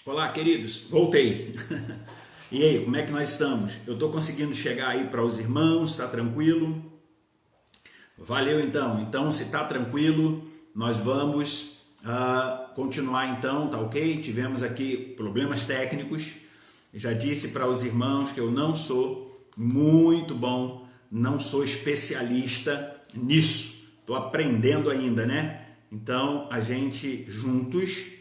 Olá, queridos, voltei. E aí, como é que nós estamos? Eu estou conseguindo chegar aí para os irmãos, está tranquilo? Valeu então. Então, se está tranquilo, nós vamos continuar então, tá ok? Tivemos aqui problemas técnicos. Já disse para os irmãos que eu não sou muito bom, não sou especialista nisso. Estou aprendendo ainda, né? Então, a gente juntos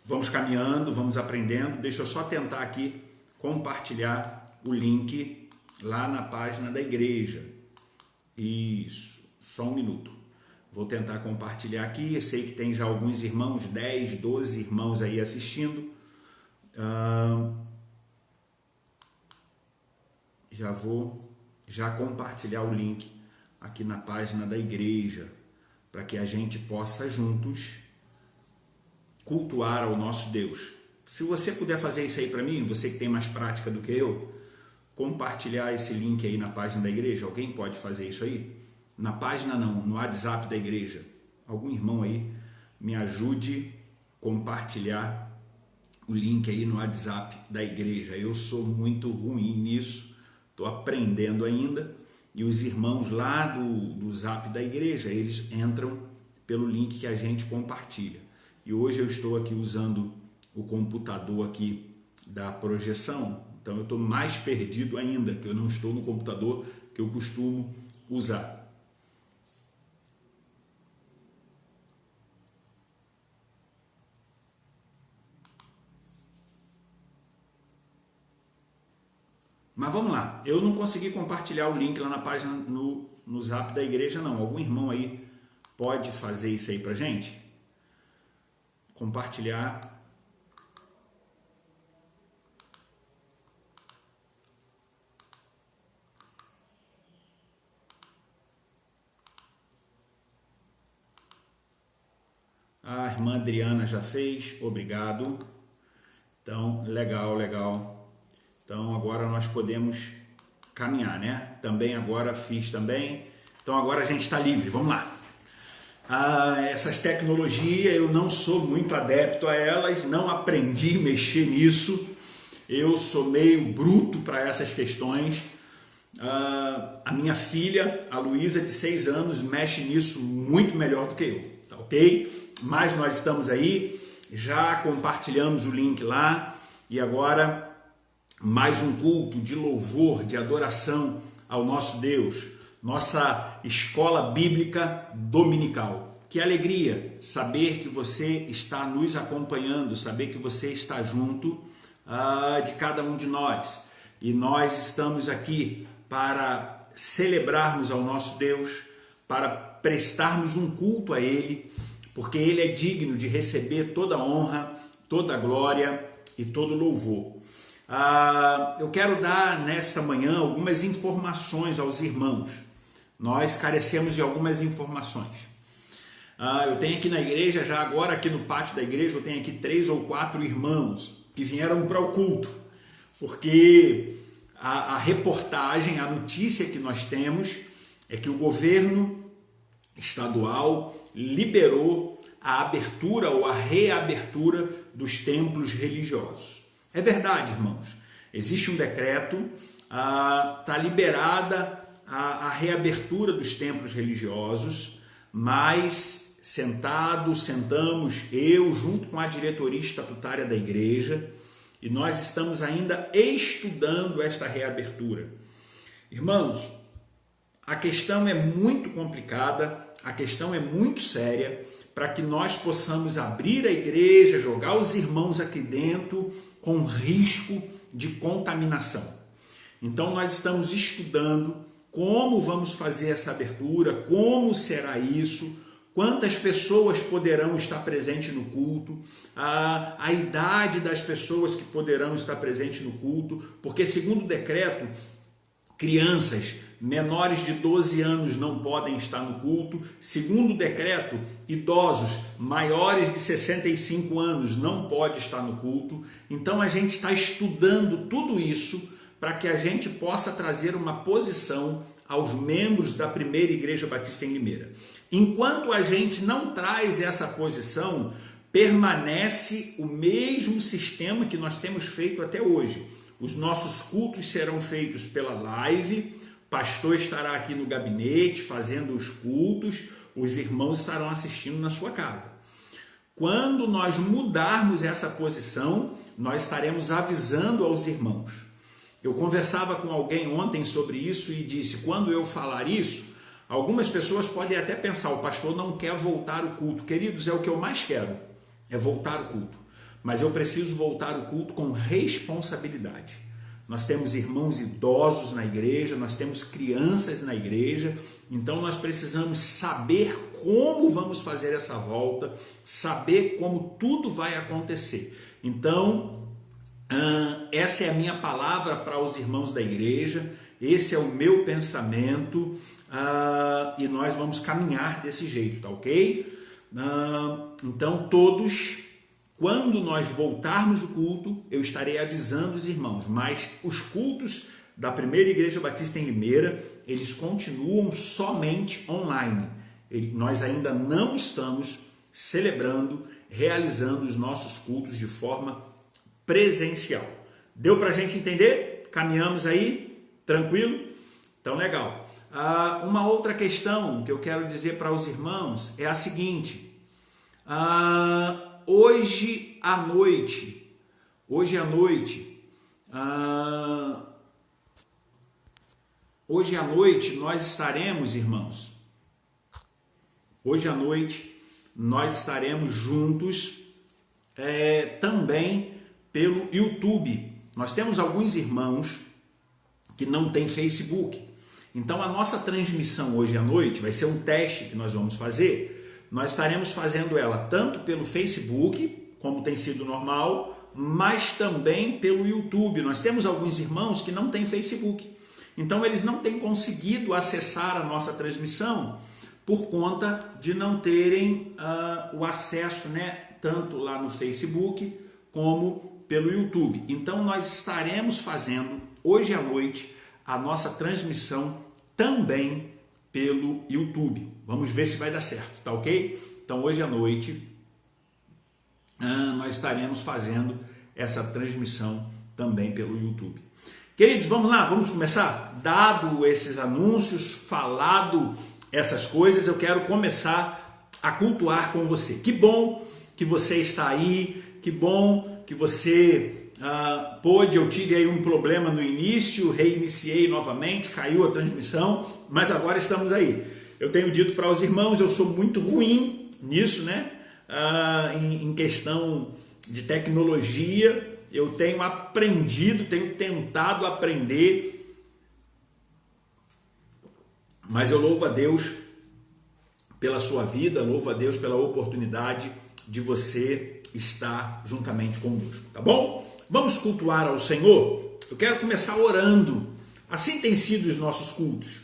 vamos caminhando, vamos aprendendo. Deixa eu só tentar aqui compartilhar o link lá na página da igreja. Isso, só um minuto. Vou tentar compartilhar aqui. Eu sei que tem já alguns irmãos, 10, 12 irmãos aí assistindo. Já vou compartilhar o link aqui na página da igreja, para que a gente possa juntos cultuar ao nosso Deus. Se você puder fazer isso aí para mim, você que tem mais prática do que eu, compartilhar esse link aí na página da igreja. Alguém pode fazer isso aí? Na página não, no WhatsApp da igreja. Algum irmão aí me ajude a compartilhar o link aí no WhatsApp da igreja. Eu sou muito ruim nisso, estou aprendendo ainda. E os irmãos lá do Zap da igreja, eles entram pelo link que a gente compartilha. E hoje eu estou aqui usando o computador aqui da projeção, então eu estou mais perdido ainda, que eu não estou no computador que eu costumo usar. Mas vamos lá, eu não consegui compartilhar o link lá na página no Zap da igreja não. Algum irmão aí pode fazer isso aí pra gente? Compartilhar. A irmã Adriana já fez, obrigado. Então, legal. Então, agora nós podemos caminhar, né? Também agora fiz também. Então, agora a gente está livre, vamos lá. Essas tecnologias, eu não sou muito adepto a elas, não aprendi a mexer nisso. Eu sou meio bruto para essas questões. A minha filha, a Luísa, de 6 anos, mexe nisso muito melhor do que eu, tá ok? Mas nós estamos aí, já compartilhamos o link lá e agora mais um culto de louvor, de adoração ao nosso Deus, nossa escola bíblica dominical. Que alegria saber que você está nos acompanhando, saber que você está junto de cada um de nós. E nós estamos aqui para celebrarmos ao nosso Deus, para prestarmos um culto a Ele, porque Ele é digno de receber toda honra, toda glória e todo louvor. Eu quero dar nesta manhã algumas informações aos irmãos. Nós carecemos de algumas informações. Eu tenho aqui na igreja, já agora aqui no pátio da igreja, eu tenho aqui 3 ou 4 irmãos que vieram para o culto, porque a reportagem, a notícia que nós temos é que o governo estadual liberou a abertura ou a reabertura dos templos religiosos. É verdade, irmãos, existe um decreto, está liberada a reabertura dos templos religiosos, mas sentamos, eu junto com a diretoria estatutária da igreja, e nós estamos ainda estudando esta reabertura. Irmãos, a questão é muito complicada, a questão é muito séria, para que nós possamos abrir a igreja, jogar os irmãos aqui dentro com risco de contaminação. Então nós estamos estudando como vamos fazer essa abertura, como será isso, quantas pessoas poderão estar presentes no culto, a idade das pessoas que poderão estar presentes no culto, porque segundo o decreto, crianças menores de 12 anos não podem estar no culto. Segundo o decreto, idosos maiores de 65 anos não podem estar no culto. Então a gente está estudando tudo isso para que a gente possa trazer uma posição aos membros da primeira Igreja Batista em Limeira. Enquanto a gente não traz essa posição, permanece o mesmo sistema que nós temos feito até hoje. Os nossos cultos serão feitos pela live, o pastor estará aqui no gabinete fazendo os cultos, os irmãos estarão assistindo na sua casa. Quando nós mudarmos essa posição, nós estaremos avisando aos irmãos. Eu conversava com alguém ontem sobre isso e disse, quando eu falar isso, algumas pessoas podem até pensar, o pastor não quer voltar o culto. Queridos, é o que eu mais quero, é voltar o culto. Mas eu preciso voltar o culto com responsabilidade. Nós temos irmãos idosos na igreja, nós temos crianças na igreja, então nós precisamos saber como vamos fazer essa volta, saber como tudo vai acontecer. Então, essa é a minha palavra para os irmãos da igreja, esse é o meu pensamento, e nós vamos caminhar desse jeito, tá ok? Então, todos... Quando nós voltarmos o culto, eu estarei avisando os irmãos, mas os cultos da Primeira Igreja Batista em Limeira, eles continuam somente online. Nós ainda não estamos celebrando, realizando os nossos cultos de forma presencial. Deu para a gente entender? Caminhamos aí? Tranquilo? Então, legal. Uma outra questão que eu quero dizer para os irmãos é a seguinte... Hoje à noite, nós estaremos, irmãos, hoje à noite nós estaremos juntos também pelo YouTube. Nós temos alguns irmãos que não têm Facebook, então a nossa transmissão hoje à noite vai ser um teste que nós vamos fazer. Nós estaremos fazendo ela tanto pelo Facebook, como tem sido normal, mas também pelo YouTube. Nós temos alguns irmãos que não têm Facebook, então eles não têm conseguido acessar a nossa transmissão por conta de não terem o acesso, né, tanto lá no Facebook como pelo YouTube. Então nós estaremos fazendo hoje à noite a nossa transmissão também pelo YouTube. Vamos ver se vai dar certo, tá ok? Então hoje à noite nós estaremos fazendo essa transmissão também pelo YouTube. Queridos, vamos lá, vamos começar? Dado esses anúncios, falado essas coisas, eu quero começar a cultuar com você. Que bom que você está aí, que bom que você pôde, eu tive aí um problema no início, reiniciei novamente, caiu a transmissão, mas agora estamos aí. Eu tenho dito para os irmãos, eu sou muito ruim nisso, né? Em questão de tecnologia, eu tenho aprendido, tenho tentado aprender, mas eu louvo a Deus pela sua vida, louvo a Deus pela oportunidade de você estar juntamente conosco, tá bom? Vamos cultuar ao Senhor? Eu quero começar orando. Assim tem sido os nossos cultos.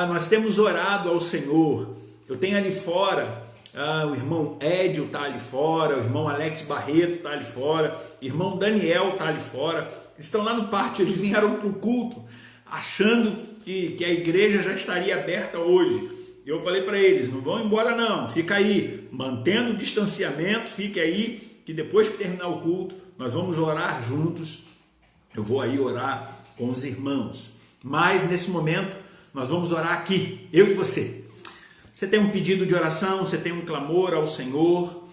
Nós temos orado ao Senhor. Eu tenho ali fora, o irmão Édio está ali fora, o irmão Alex Barreto está ali fora, o irmão Daniel está ali fora. Estão lá no pátio, eles vieram para o culto, achando que a igreja já estaria aberta hoje. Eu falei para eles, não vão embora não, fica aí, mantendo o distanciamento, fique aí, que depois que terminar o culto, nós vamos orar juntos. Eu vou aí orar com os irmãos. Mas nesse momento, nós vamos orar aqui, eu e você. Você tem um pedido de oração, você tem um clamor ao Senhor,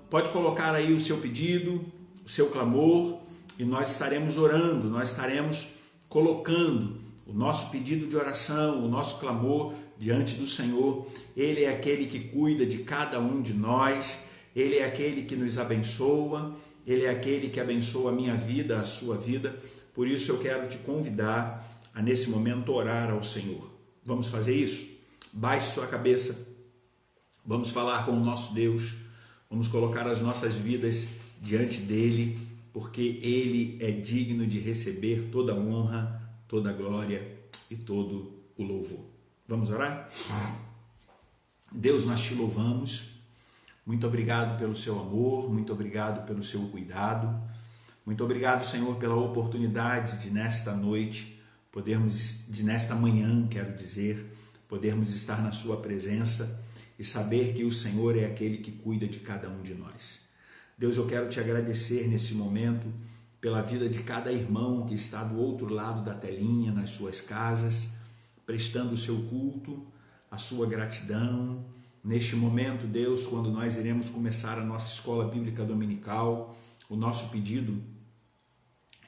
pode colocar aí o seu pedido, o seu clamor, e nós estaremos orando, nós estaremos colocando o nosso pedido de oração, o nosso clamor diante do Senhor. Ele é aquele que cuida de cada um de nós, Ele é aquele que nos abençoa, Ele é aquele que abençoa a minha vida, a sua vida. Por isso eu quero te convidar a nesse momento orar ao Senhor. Vamos fazer isso? Baixe sua cabeça, vamos falar com o nosso Deus, vamos colocar as nossas vidas diante dEle, porque Ele é digno de receber toda a honra, toda a glória e todo o louvor. Vamos orar? Deus, nós te louvamos, muito obrigado pelo seu amor, muito obrigado pelo seu cuidado, muito obrigado, Senhor, pela oportunidade de nesta noite, nesta manhã, quero dizer, podermos estar na sua presença e saber que o Senhor é aquele que cuida de cada um de nós. Deus, eu quero te agradecer nesse momento pela vida de cada irmão que está do outro lado da telinha, nas suas casas, prestando o seu culto, a sua gratidão. Neste momento, Deus, quando nós iremos começar a nossa escola bíblica dominical, o nosso pedido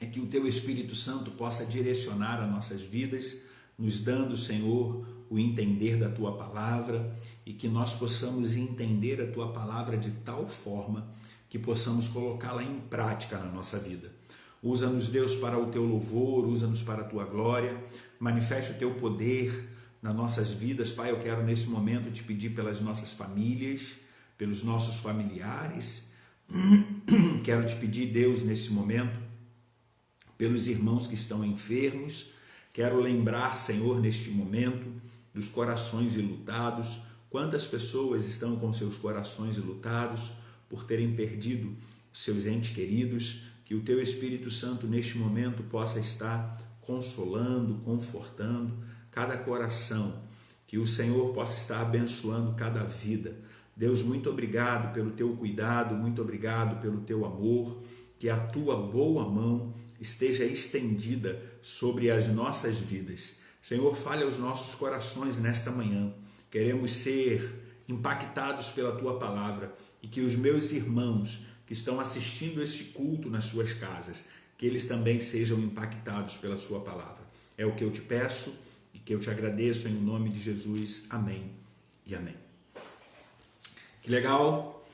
é que o Teu Espírito Santo possa direcionar as nossas vidas, nos dando, Senhor, o entender da Tua palavra e que nós possamos entender a Tua palavra de tal forma que possamos colocá-la em prática na nossa vida. Usa-nos, Deus, para o Teu louvor, usa-nos para a Tua glória, manifeste o Teu poder nas nossas vidas. Pai, eu quero nesse momento te pedir pelas nossas famílias, pelos nossos familiares. Quero te pedir, Deus, nesse momento, pelos irmãos que estão enfermos. Quero lembrar, Senhor, neste momento, dos corações enlutados. Quantas pessoas estão com seus corações enlutados por terem perdido seus entes queridos? Que o Teu Espírito Santo, neste momento, possa estar consolando, confortando cada coração. Que o Senhor possa estar abençoando cada vida. Deus, muito obrigado pelo Teu cuidado, muito obrigado pelo Teu amor. Que a Tua boa mão esteja estendida sobre as nossas vidas. Senhor, fale aos nossos corações nesta manhã. Queremos ser impactados pela Tua palavra e que os meus irmãos que estão assistindo este culto nas suas casas, que eles também sejam impactados pela Sua palavra. É o que eu te peço e que eu te agradeço em nome de Jesus. Amém e amém. Que legal.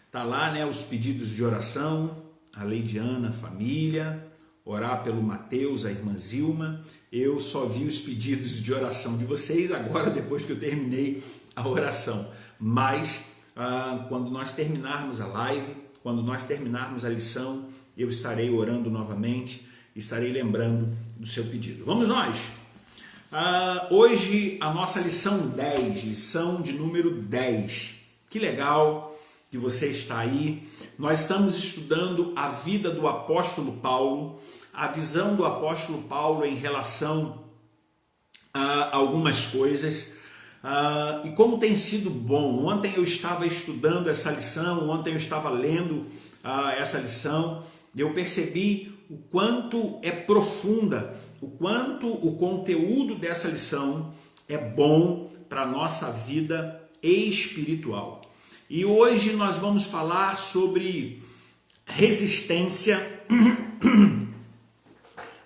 Tá lá, né, os pedidos de oração, a Leidiana, a família, orar pelo Mateus, a irmã Zilma. Eu só vi os pedidos de oração de vocês agora, depois que eu terminei a oração. Mas quando nós terminarmos a live, quando nós terminarmos a lição, eu estarei orando novamente, estarei lembrando do seu pedido. Vamos nós! Hoje a nossa lição 10, lição de número 10. Que legal que você está aí. Nós estamos estudando a vida do apóstolo Paulo, a visão do apóstolo Paulo em relação a algumas coisas. E como tem sido bom. Ontem eu estava estudando essa lição, ontem eu estava lendo essa lição, e eu percebi o quanto é profunda, o quanto o conteúdo dessa lição é bom para a nossa vida espiritual. E hoje nós vamos falar sobre resistência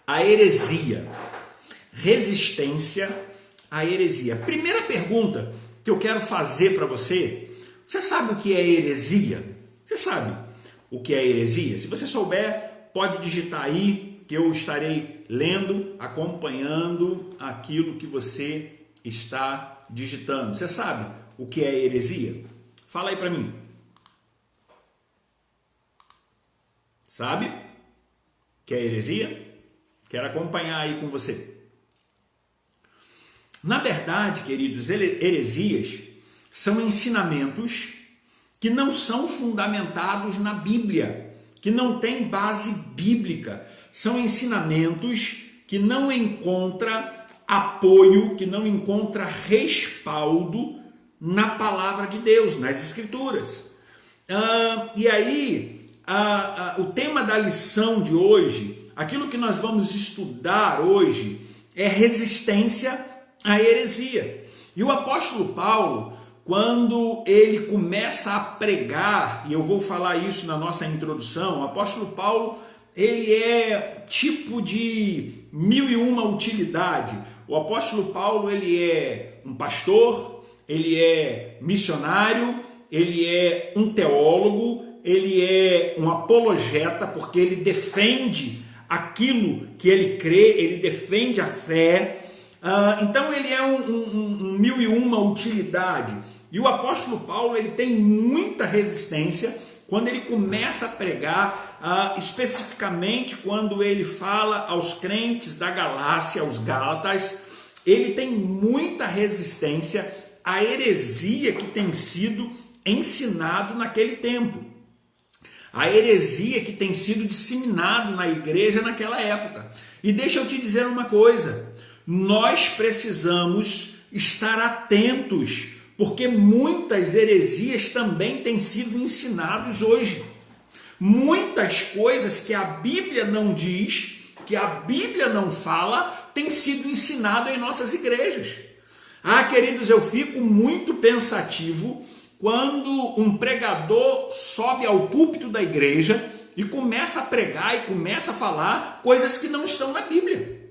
à heresia. Resistência à heresia. Primeira pergunta que eu quero fazer para você: você sabe o que é heresia? Você sabe o que é heresia? Se você souber, pode digitar aí que eu estarei lendo, acompanhando aquilo que você está digitando. Você sabe o que é heresia? Fala aí para mim. Sabe o que é heresia? Quero acompanhar aí com você. Na verdade, queridos, heresias são ensinamentos que não são fundamentados na Bíblia, que não têm base bíblica. São ensinamentos que não encontram apoio, que não encontram respaldo na palavra de Deus, nas Escrituras. E aí, o tema da lição de hoje, aquilo que nós vamos estudar hoje, é resistência à heresia. E o apóstolo Paulo, quando ele começa a pregar, e eu vou falar isso na nossa introdução, o apóstolo Paulo, ele é tipo de 1001 utilidade. O apóstolo Paulo, ele é um pastor, ele é missionário, ele é um teólogo, ele é um apologeta, porque ele defende aquilo que ele crê, ele defende a fé. Então ele é um 1001 utilidade. E o apóstolo Paulo, ele tem muita resistência quando ele começa a pregar, especificamente quando ele fala aos crentes da Galácia, aos Gálatas. Ele tem muita resistência à heresia que tem sido ensinado naquele tempo. A heresia que tem sido disseminado na igreja naquela época. E deixa eu te dizer uma coisa: nós precisamos estar atentos, porque muitas heresias também têm sido ensinadas hoje. Muitas coisas que a Bíblia não diz, que a Bíblia não fala, têm sido ensinado em nossas igrejas. Queridos, eu fico muito pensativo quando um pregador sobe ao púlpito da igreja e começa a pregar e começa a falar coisas que não estão na Bíblia.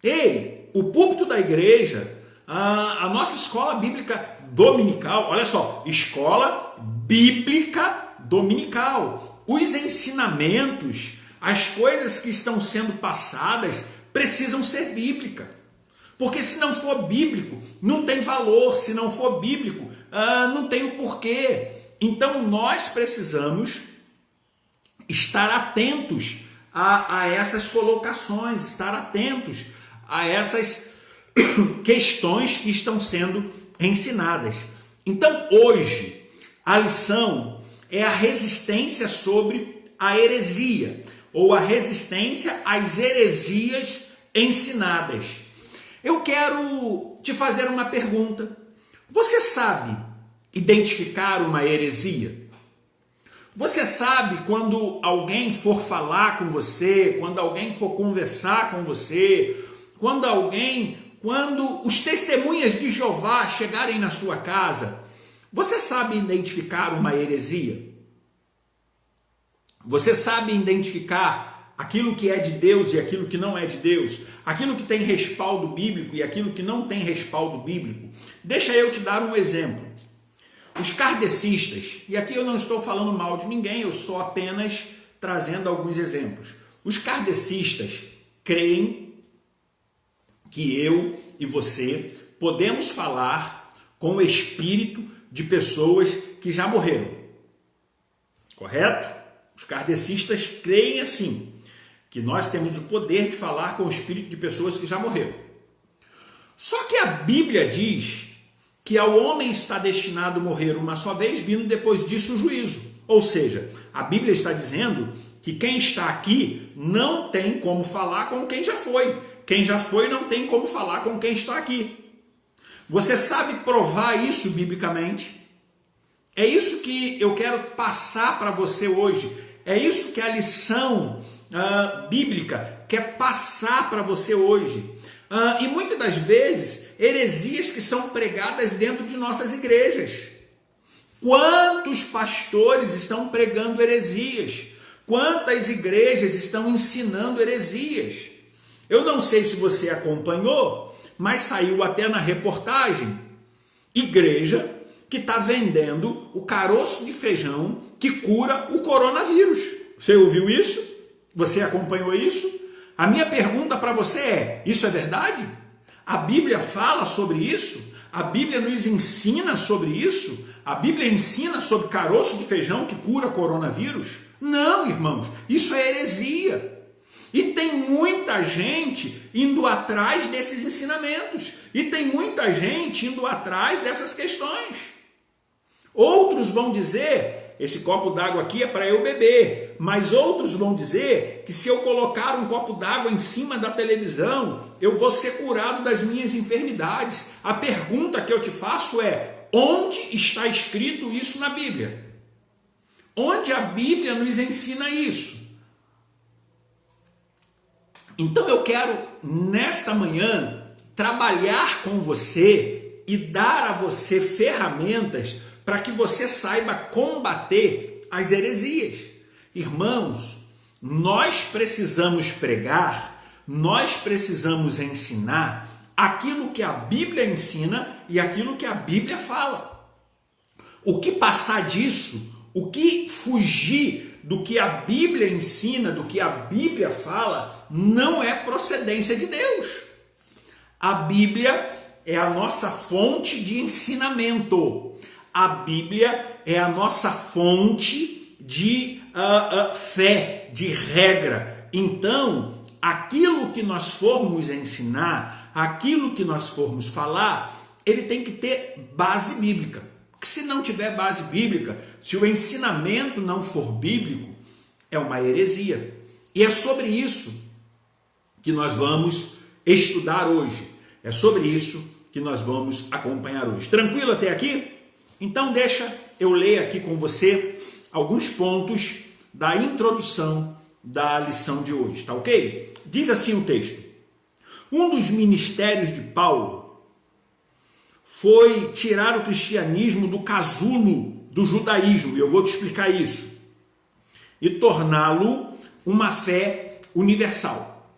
Ei, o púlpito da igreja, a nossa escola bíblica dominical, olha só, escola bíblica dominical. Os ensinamentos, as coisas que estão sendo passadas precisam ser bíblicas. Porque se não for bíblico, não tem valor. Se não for bíblico, não tem o porquê. Então nós precisamos estar atentos a essas colocações, estar atentos a essas questões que estão sendo ensinadas. Então hoje a lição é a resistência sobre a heresia, ou a resistência às heresias ensinadas. Eu quero te fazer uma pergunta. Você sabe identificar uma heresia? Você sabe quando alguém for falar com você, quando alguém for conversar com você, quando os testemunhas de Jeová chegarem na sua casa, você sabe identificar uma heresia? Você sabe identificar aquilo que é de Deus e aquilo que não é de Deus? Aquilo que tem respaldo bíblico e aquilo que não tem respaldo bíblico? Deixa eu te dar um exemplo. Os kardecistas, e aqui eu não estou falando mal de ninguém, eu estou apenas trazendo alguns exemplos. Os kardecistas creem que eu e você podemos falar com o espírito de pessoas que já morreram. Correto? Os kardecistas creem assim, que nós temos o poder de falar com o espírito de pessoas que já morreram. Só que a Bíblia diz que ao homem está destinado a morrer uma só vez, vindo depois disso o juízo. Ou seja, a Bíblia está dizendo que quem está aqui não tem como falar com quem já foi. Quem já foi não tem como falar com quem está aqui. Você sabe provar isso biblicamente? É isso que eu quero passar para você hoje. É isso que a lição bíblica quer passar para você hoje. E muitas das vezes, heresias que são pregadas dentro de nossas igrejas. Quantos pastores estão pregando heresias? Quantas igrejas estão ensinando heresias? Eu não sei se você acompanhou, mas saiu até na reportagem, igreja que está vendendo o caroço de feijão que cura o coronavírus. Você ouviu isso? Você acompanhou isso? A minha pergunta para você é, isso é verdade? A Bíblia fala sobre isso? A Bíblia nos ensina sobre isso? A Bíblia ensina sobre caroço de feijão que cura coronavírus? Não, irmãos, isso é heresia. E tem muita gente indo atrás desses ensinamentos. E tem muita gente indo atrás dessas questões. Outros vão dizer, esse copo d'água aqui é para eu beber. Mas outros vão dizer que se eu colocar um copo d'água em cima da televisão, eu vou ser curado das minhas enfermidades. A pergunta que eu te faço é, onde está escrito isso na Bíblia? Onde a Bíblia nos ensina isso? Então eu quero, nesta manhã, trabalhar com você e dar a você ferramentas para que você saiba combater as heresias. Irmãos, nós precisamos pregar, nós precisamos ensinar aquilo que a Bíblia ensina e aquilo que a Bíblia fala. O que passar disso, o que fugir do que a Bíblia ensina, do que a Bíblia fala, não é procedência de Deus. A Bíblia é a nossa fonte de ensinamento. A Bíblia é a nossa fonte de fé, de regra. Então, aquilo que nós formos ensinar, aquilo que nós formos falar, ele tem que ter base bíblica. Porque se não tiver base bíblica, se o ensinamento não for bíblico, é uma heresia. E é sobre isso que nós vamos estudar hoje. É sobre isso que nós vamos acompanhar hoje. Tranquilo até aqui? Então deixa eu ler aqui com você alguns pontos da introdução da lição de hoje, tá ok? Diz assim o texto: um dos ministérios de Paulo foi tirar o cristianismo do casulo do judaísmo, e eu vou te explicar isso, e torná-lo uma fé universal.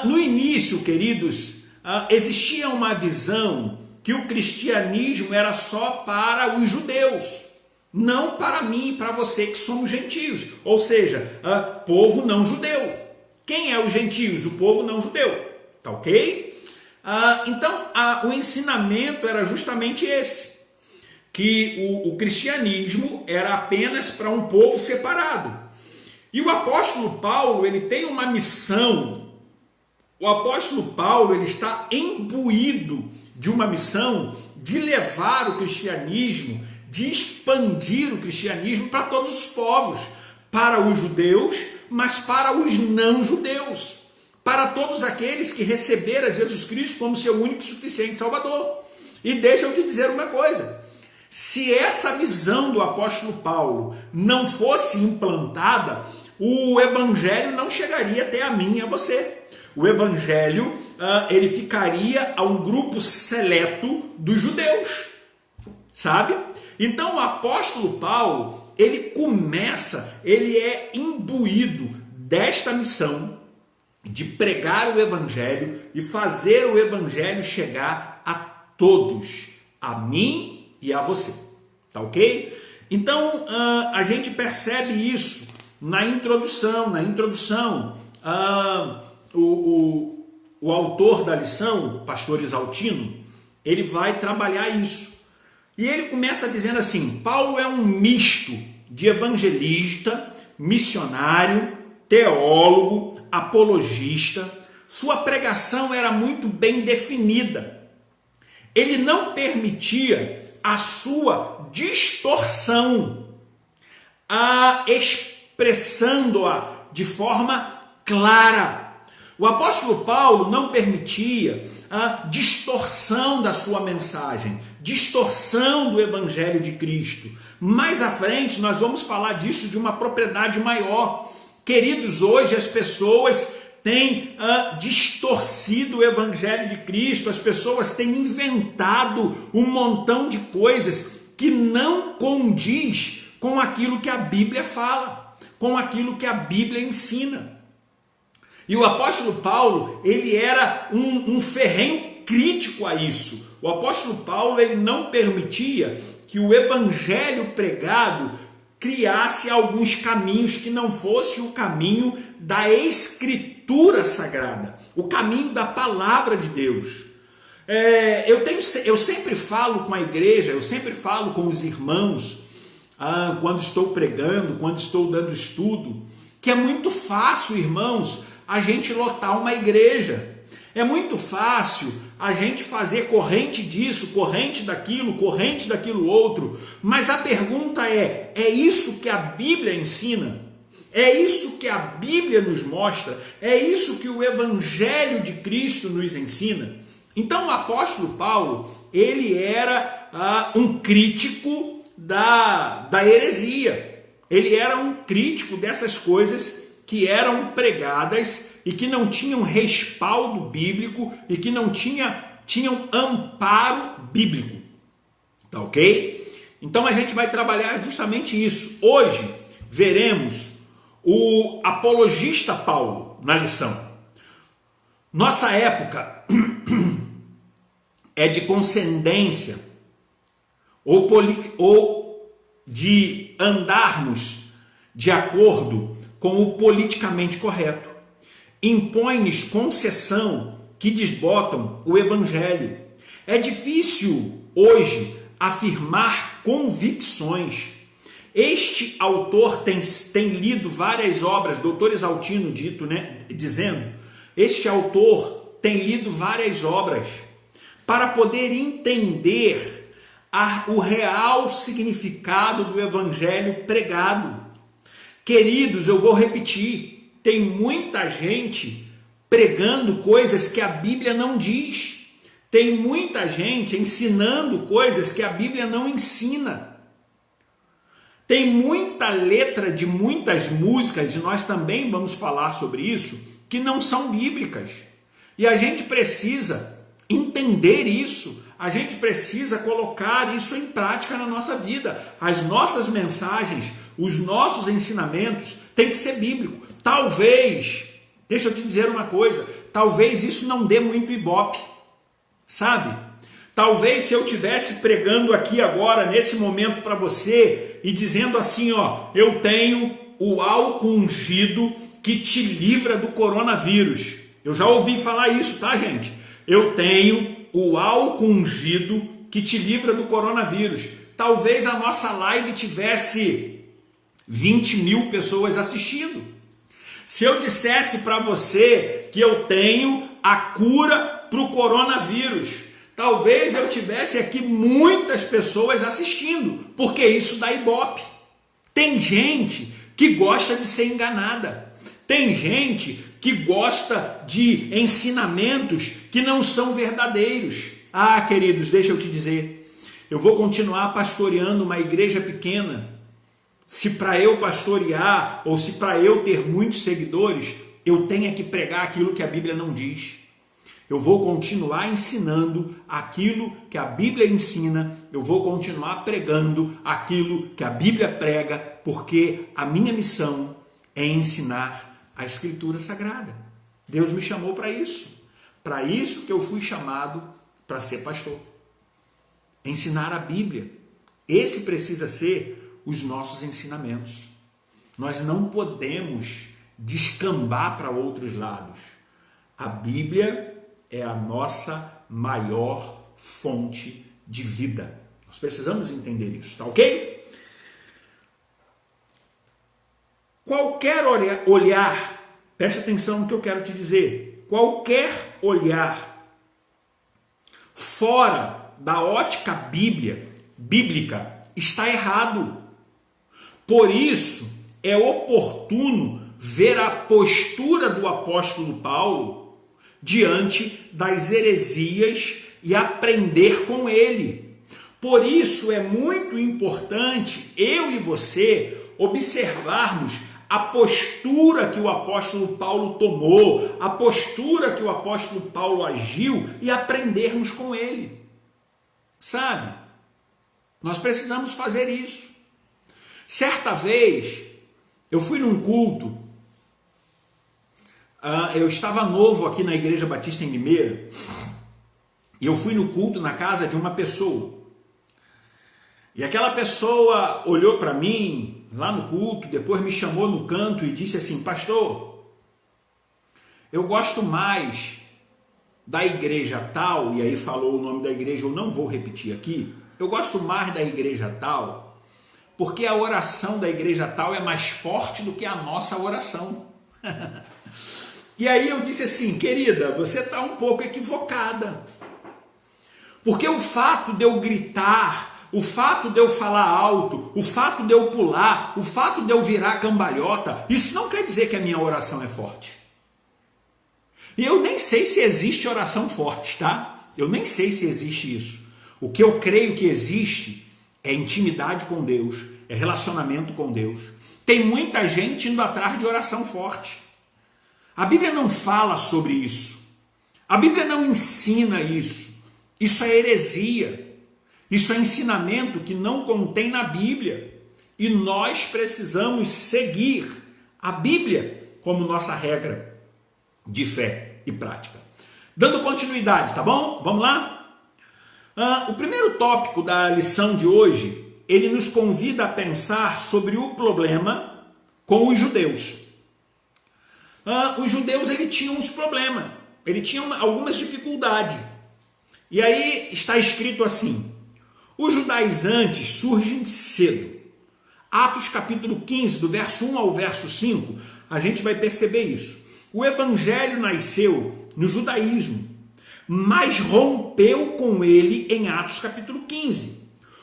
No início, queridos, existia uma visão que o cristianismo era só para os judeus, não para mim e para você que somos gentios, ou seja, povo não judeu. Quem é os gentios? O povo não judeu, tá ok? Então, o ensinamento era justamente esse, que o cristianismo era apenas para um povo separado. E o apóstolo Paulo, ele tem uma missão. O apóstolo Paulo, ele está imbuído de uma missão de levar o cristianismo, de expandir o cristianismo para todos os povos, para os judeus, mas para os não judeus, para todos aqueles que receberam Jesus Cristo como seu único e suficiente Salvador. E deixa eu te dizer uma coisa: se essa visão do apóstolo Paulo não fosse implantada, o evangelho não chegaria até a mim e a você. O evangelho ele ficaria a um grupo seleto dos judeus, sabe? Então o apóstolo Paulo, ele é imbuído desta missão de pregar o evangelho e fazer o evangelho chegar a todos, a mim e a você, tá ok? Então a gente percebe isso na introdução. O autor da lição, pastor Isaltino, ele vai trabalhar isso. E ele começa dizendo assim: Paulo é um misto de evangelista, missionário, teólogo, apologista. Sua pregação era muito bem definida. Ele não permitia a sua distorção, expressando-a de forma clara. O apóstolo Paulo não permitia a distorção da sua mensagem, distorção do evangelho de Cristo. Mais à frente nós vamos falar disso de uma propriedade maior. Queridos, hoje as pessoas têm distorcido o evangelho de Cristo, as pessoas têm inventado um montão de coisas que não condiz com aquilo que a Bíblia fala, com aquilo que a Bíblia ensina. E o apóstolo Paulo, ele era um ferrenho crítico a isso. O apóstolo Paulo, ele não permitia que o evangelho pregado criasse alguns caminhos que não fosse o caminho da Escritura Sagrada, o caminho da palavra de Deus. Eu sempre falo com a igreja, eu sempre falo com os irmãos, quando estou pregando, quando estou dando estudo, que é muito fácil, irmãos, a gente lotar uma igreja. É muito fácil a gente fazer corrente disso, corrente daquilo outro. Mas a pergunta é isso que a Bíblia ensina? É isso que a Bíblia nos mostra? É isso que o Evangelho de Cristo nos ensina? Então o apóstolo Paulo, ele era um crítico da heresia. Ele era um crítico dessas coisas que eram pregadas e que não tinham respaldo bíblico e que não tinham amparo bíblico. Tá ok? Então a gente vai trabalhar justamente isso. Hoje veremos o apologista Paulo na lição. Nossa época é de condescendência ou de andarmos de acordo com o politicamente correto. Impõe-nos concessão que desbotam o evangelho. É difícil hoje afirmar convicções. Este autor tem lido várias obras, doutor Isaltino dizendo, este autor tem lido várias obras para poder entender o real significado do evangelho pregado. Queridos, eu vou repetir, tem muita gente pregando coisas que a Bíblia não diz. Tem muita gente ensinando coisas que a Bíblia não ensina. Tem muita letra de muitas músicas, e nós também vamos falar sobre isso, que não são bíblicas. E a gente precisa entender isso, a gente precisa colocar isso em prática na nossa vida. As nossas mensagens, os nossos ensinamentos têm que ser bíblicos. Talvez, deixa eu te dizer uma coisa, talvez isso não dê muito ibope, sabe? Talvez se eu estivesse pregando aqui agora, nesse momento para você, e dizendo assim, ó, eu tenho o álcool ungido que te livra do coronavírus. Eu já ouvi falar isso, tá, gente? Eu tenho o álcool ungido que te livra do coronavírus. Talvez a nossa live tivesse 20 mil pessoas assistindo. Se eu dissesse para você que eu tenho a cura para o coronavírus, talvez eu tivesse aqui muitas pessoas assistindo, porque isso dá ibope. Tem gente que gosta de ser enganada. Tem gente que gosta de ensinamentos que não são verdadeiros. Ah, queridos, deixa eu te dizer, eu vou continuar pastoreando uma igreja pequena. Se para eu pastorear ou se para eu ter muitos seguidores, eu tenho que pregar aquilo que a Bíblia não diz. Eu vou continuar ensinando aquilo que a Bíblia ensina, eu vou continuar pregando aquilo que a Bíblia prega, porque a minha missão é ensinar a Escritura Sagrada. Deus me chamou para isso que eu fui chamado para ser pastor. Ensinar a Bíblia. Esse precisa ser os nossos ensinamentos. Nós não podemos descambar para outros lados. A Bíblia é a nossa maior fonte de vida. Nós precisamos entender isso, tá ok? Qualquer olhar, preste atenção no que eu quero te dizer, qualquer olhar fora da ótica bíblica está errado. Por isso é oportuno ver a postura do apóstolo Paulo diante das heresias e aprender com ele. Por isso é muito importante eu e você observarmos a postura que o apóstolo Paulo tomou, a postura que o apóstolo Paulo agiu e aprendermos com ele. Sabe? Nós precisamos fazer isso. Certa vez, eu fui num culto, eu estava novo aqui na Igreja Batista em Limeira, e eu fui no culto na casa de uma pessoa. E aquela pessoa olhou para mim lá no culto, depois me chamou no canto e disse assim: pastor, eu gosto mais da igreja tal, e aí falou o nome da igreja, eu não vou repetir aqui, eu gosto mais da igreja tal, porque a oração da igreja tal é mais forte do que a nossa oração. E aí eu disse assim: querida, você está um pouco equivocada, porque o fato de eu gritar, o fato de eu falar alto, o fato de eu pular, o fato de eu virar cambalhota, isso não quer dizer que a minha oração é forte. E eu nem sei se existe oração forte, tá? Eu nem sei se existe isso. O que eu creio que existe é intimidade com Deus, é relacionamento com Deus. Tem muita gente indo atrás de oração forte. A Bíblia não fala sobre isso. A Bíblia não ensina isso. Isso é heresia. Isso é ensinamento que não contém na Bíblia. E nós precisamos seguir a Bíblia como nossa regra de fé e prática. Dando continuidade, tá bom? Vamos lá? O primeiro tópico da lição de hoje, ele nos convida a pensar sobre o problema com os judeus. Os judeus, eles tinham uns problemas, eles tinham algumas dificuldades. E aí está escrito assim: os judaizantes surgem cedo. Atos capítulo 15, do verso 1 ao verso 5, a gente vai perceber isso. O evangelho nasceu no judaísmo, mas rompeu com ele em Atos capítulo 15.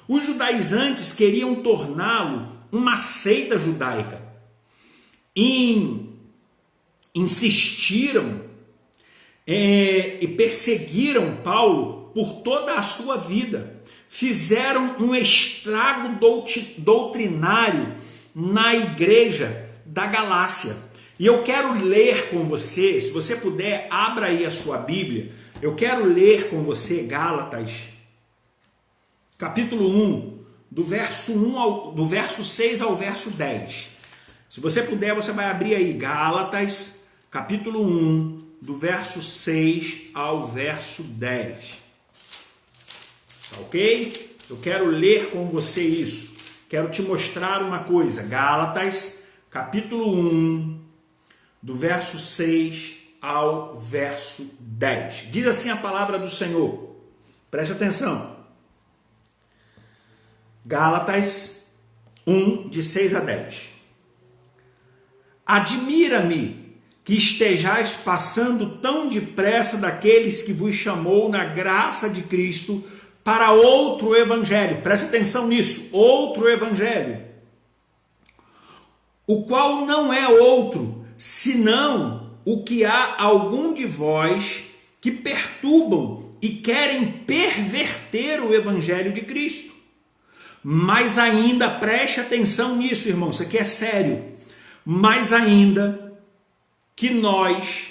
Os judaizantes queriam torná-lo uma seita judaica. Insistiram e perseguiram Paulo por toda a sua vida. Fizeram um estrago doutrinário na igreja da Galácia. E eu quero ler com você, se você puder, abra aí a sua Bíblia. Eu quero ler com você Gálatas, capítulo 1, do verso 6 ao verso 10. Se você puder, você vai abrir aí Gálatas, capítulo 1, do verso 6 ao verso 10. Tá ok? Eu quero ler com você isso. Quero te mostrar uma coisa. Gálatas, capítulo 1, do verso 6 ao verso 10. Diz assim a palavra do Senhor. Preste atenção. Gálatas 1, de 6 a 10. Admira-me que estejais passando tão depressa daqueles que vos chamou na graça de Cristo para outro evangelho. Preste atenção nisso, outro evangelho, o qual não é outro, senão o que há algum de vós que perturbam e querem perverter o evangelho de Cristo. Mas ainda, preste atenção nisso, irmão, isso aqui é sério. Mas ainda que nós,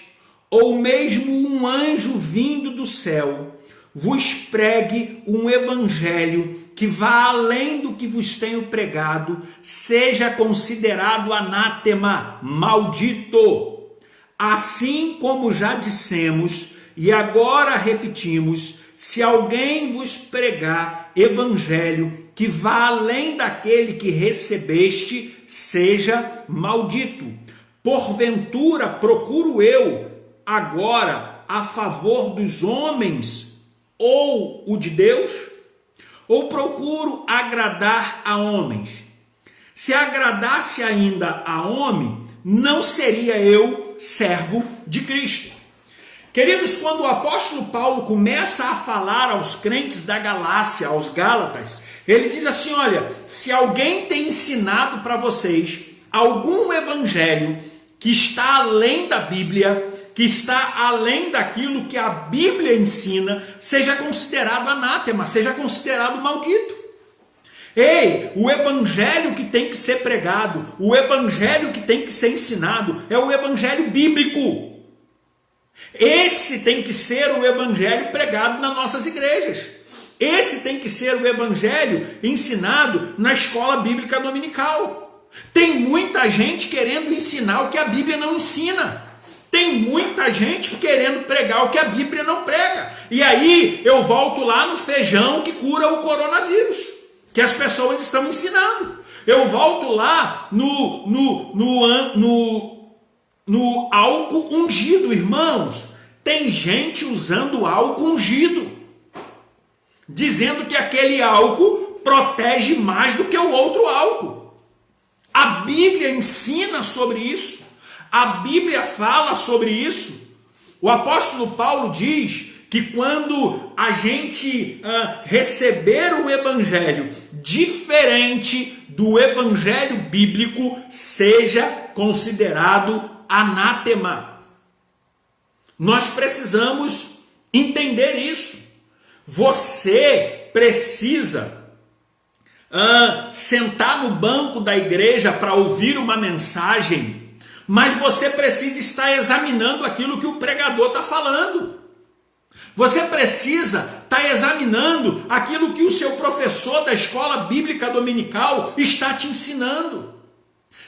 ou mesmo um anjo vindo do céu, vos pregue um evangelho que vá além do que vos tenho pregado, seja considerado anátema, maldito. Assim como já dissemos, e agora repetimos, se alguém vos pregar evangelho que vá além daquele que recebeste, seja maldito. Porventura procuro eu agora a favor dos homens ou o de Deus? Ou procuro agradar a homens? Se agradasse ainda a homem, não seria eu servo de Cristo. Queridos, quando o apóstolo Paulo começa a falar aos crentes da Galácia, aos Gálatas, ele diz assim, olha, se alguém tem ensinado para vocês algum evangelho que está além da Bíblia, que está além daquilo que a Bíblia ensina, seja considerado anátema, seja considerado maldito. Ei, o evangelho que tem que ser pregado, o evangelho que tem que ser ensinado é o evangelho bíblico. Esse tem que ser o evangelho pregado nas nossas igrejas. Esse tem que ser o evangelho ensinado na escola bíblica dominical. Tem muita gente querendo ensinar o que a Bíblia não ensina. Tem muita gente querendo pregar o que a Bíblia não prega. E aí eu volto lá no feijão que cura o coronavírus, que as pessoas estão ensinando. Eu volto lá no álcool ungido, irmãos. Tem gente usando álcool ungido, dizendo que aquele álcool protege mais do que o outro álcool. A Bíblia ensina sobre isso. A Bíblia fala sobre isso. O apóstolo Paulo diz que quando a gente receber o evangelho diferente do evangelho bíblico, seja considerado anátema. Nós precisamos entender isso. Você precisa sentar no banco da igreja para ouvir uma mensagem, mas você precisa estar examinando aquilo que o pregador está falando. Você precisa estar examinando aquilo que o seu professor da escola bíblica dominical está te ensinando.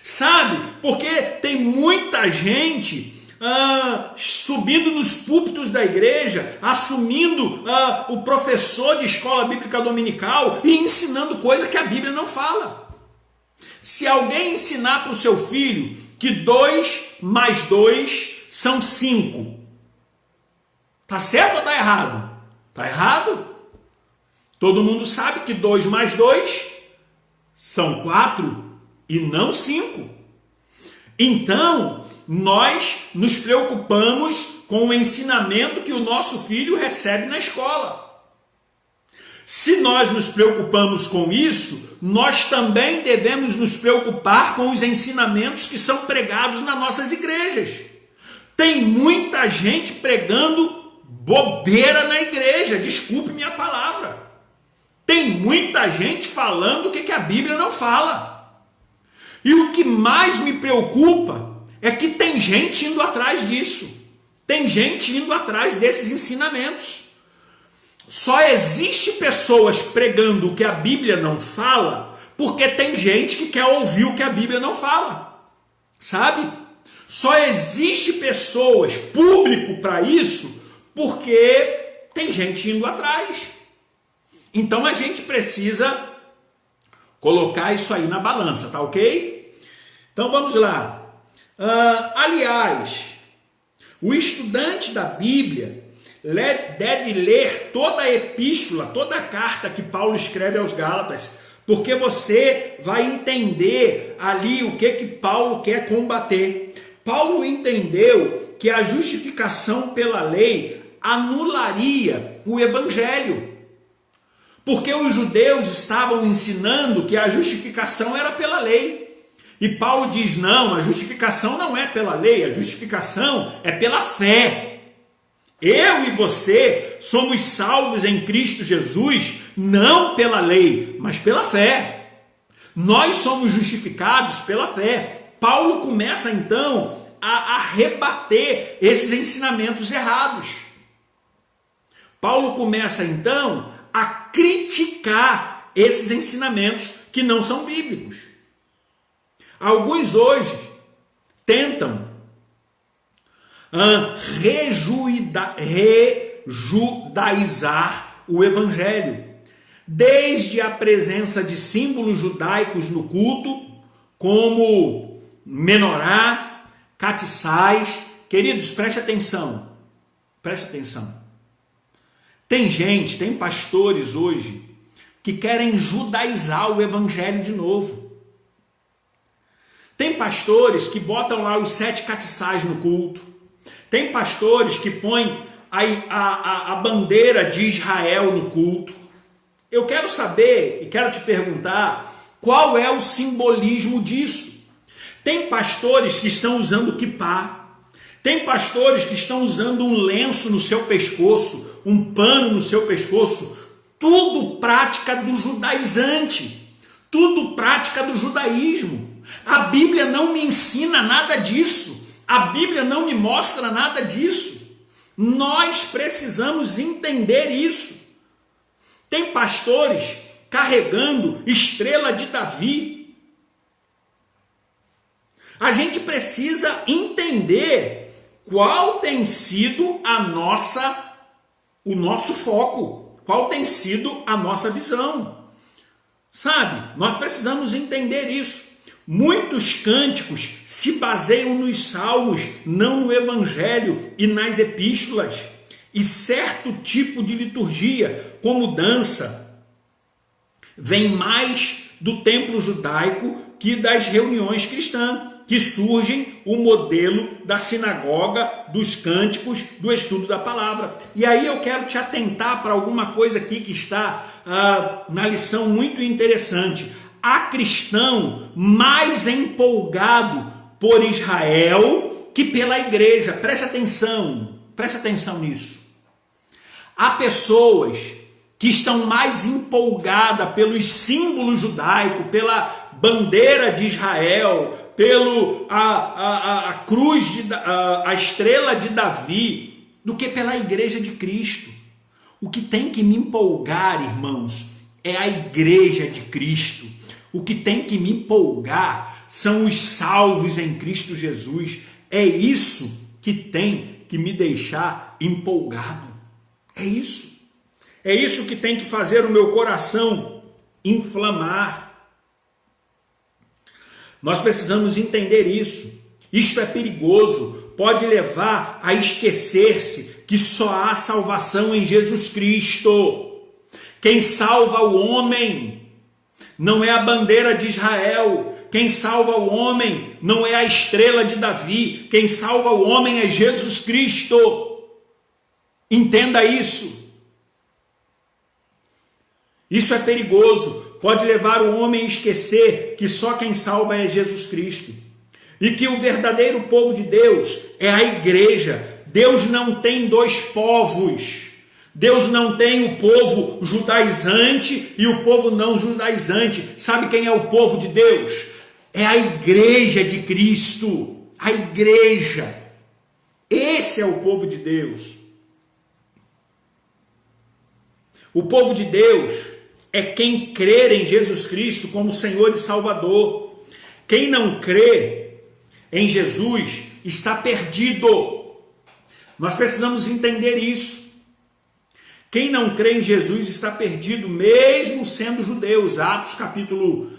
Sabe? Porque tem muita gente subindo nos púlpitos da igreja, assumindo o professor de escola bíblica dominical e ensinando coisa que a Bíblia não fala. Se alguém ensinar para o seu filho que 2 mais 2 são 5, tá certo ou tá errado? Tá errado. Todo mundo sabe que 2 mais 2 são 4 e não 5. Então, nós nos preocupamos com o ensinamento que o nosso filho recebe na escola. Se nós nos preocupamos com isso, nós também devemos nos preocupar com os ensinamentos que são pregados nas nossas igrejas. Tem muita gente pregando bobeira na igreja, desculpe minha palavra. Tem muita gente falando o que a Bíblia não fala. E o que mais me preocupa é que tem gente indo atrás disso. Tem gente indo atrás desses ensinamentos. Só existe pessoas pregando o que a Bíblia não fala porque tem gente que quer ouvir o que a Bíblia não fala. Sabe? Só existe pessoas, público para isso, porque tem gente indo atrás. Então a gente precisa colocar isso aí na balança, tá ok? Então vamos lá. Aliás, o estudante da Bíblia deve ler toda a epístola, toda a carta que Paulo escreve aos Gálatas, porque você vai entender ali o que Paulo quer combater. Paulo entendeu que a justificação pela lei anularia o evangelho, porque os judeus estavam ensinando que a justificação era pela lei. E Paulo diz, não, a justificação não é pela lei, a justificação é pela fé. Eu e você somos salvos em Cristo Jesus, não pela lei, mas pela fé. Nós somos justificados pela fé. Paulo começa então a rebater esses ensinamentos errados. Paulo começa então a criticar esses ensinamentos que não são bíblicos. Alguns hoje tentam rejudaizar o evangelho, desde a presença de símbolos judaicos no culto, como menorá, castiçais. Queridos, preste atenção, tem gente, tem pastores hoje que querem judaizar o evangelho de novo. Tem pastores que botam lá os 7 castiçais no culto. Tem pastores que põem a bandeira de Israel no culto. Eu quero saber e quero te perguntar qual é o simbolismo disso. Tem pastores que estão usando quipá. Tem pastores que estão usando um lenço no seu pescoço, um pano no seu pescoço. Tudo prática do judaizante. Tudo prática do judaísmo. A Bíblia não me ensina nada disso. A Bíblia não me mostra nada disso. Nós precisamos entender isso. Tem pastores carregando estrela de Davi. A gente precisa entender qual tem sido o nosso foco, qual tem sido a nossa visão. Sabe? Nós precisamos entender isso. Muitos cânticos se baseiam nos salmos, não no evangelho e nas epístolas. E certo tipo de liturgia, como dança, vem mais do templo judaico que das reuniões cristãs, que surgem o modelo da sinagoga, dos cânticos, do estudo da palavra. E aí eu quero te atentar para alguma coisa aqui que está na lição muito interessante. Há cristão mais empolgado por Israel que pela igreja. Preste atenção nisso. Há pessoas que estão mais empolgadas pelos símbolos judaicos, pela bandeira de Israel, a cruz, a estrela de Davi, do que pela igreja de Cristo. O que tem que me empolgar, irmãos, é a igreja de Cristo. O que tem que me empolgar são os salvos em Cristo Jesus. É isso que tem que me deixar empolgado. É isso. É isso que tem que fazer o meu coração inflamar. Nós precisamos entender isso. Isto é perigoso. Pode levar a esquecer-se que só há salvação em Jesus Cristo. Quem salva o homem não é a bandeira de Israel. Quem salva o homem não é a estrela de Davi. Quem salva o homem é Jesus Cristo. Entenda isso. Isso é perigoso. Pode levar o homem a esquecer que só quem salva é Jesus Cristo. e que o verdadeiro povo de Deus é a igreja. Deus não tem dois povos. Deus não tem o povo judaizante e o povo não judaizante. Sabe quem é o povo de Deus? É a igreja de Cristo. A igreja. Esse é o povo de Deus. O povo de Deus é quem crer em Jesus Cristo como Senhor e Salvador. Quem não crê em Jesus está perdido. Nós precisamos entender isso. Quem não crê em Jesus está perdido, mesmo sendo judeus. Atos capítulo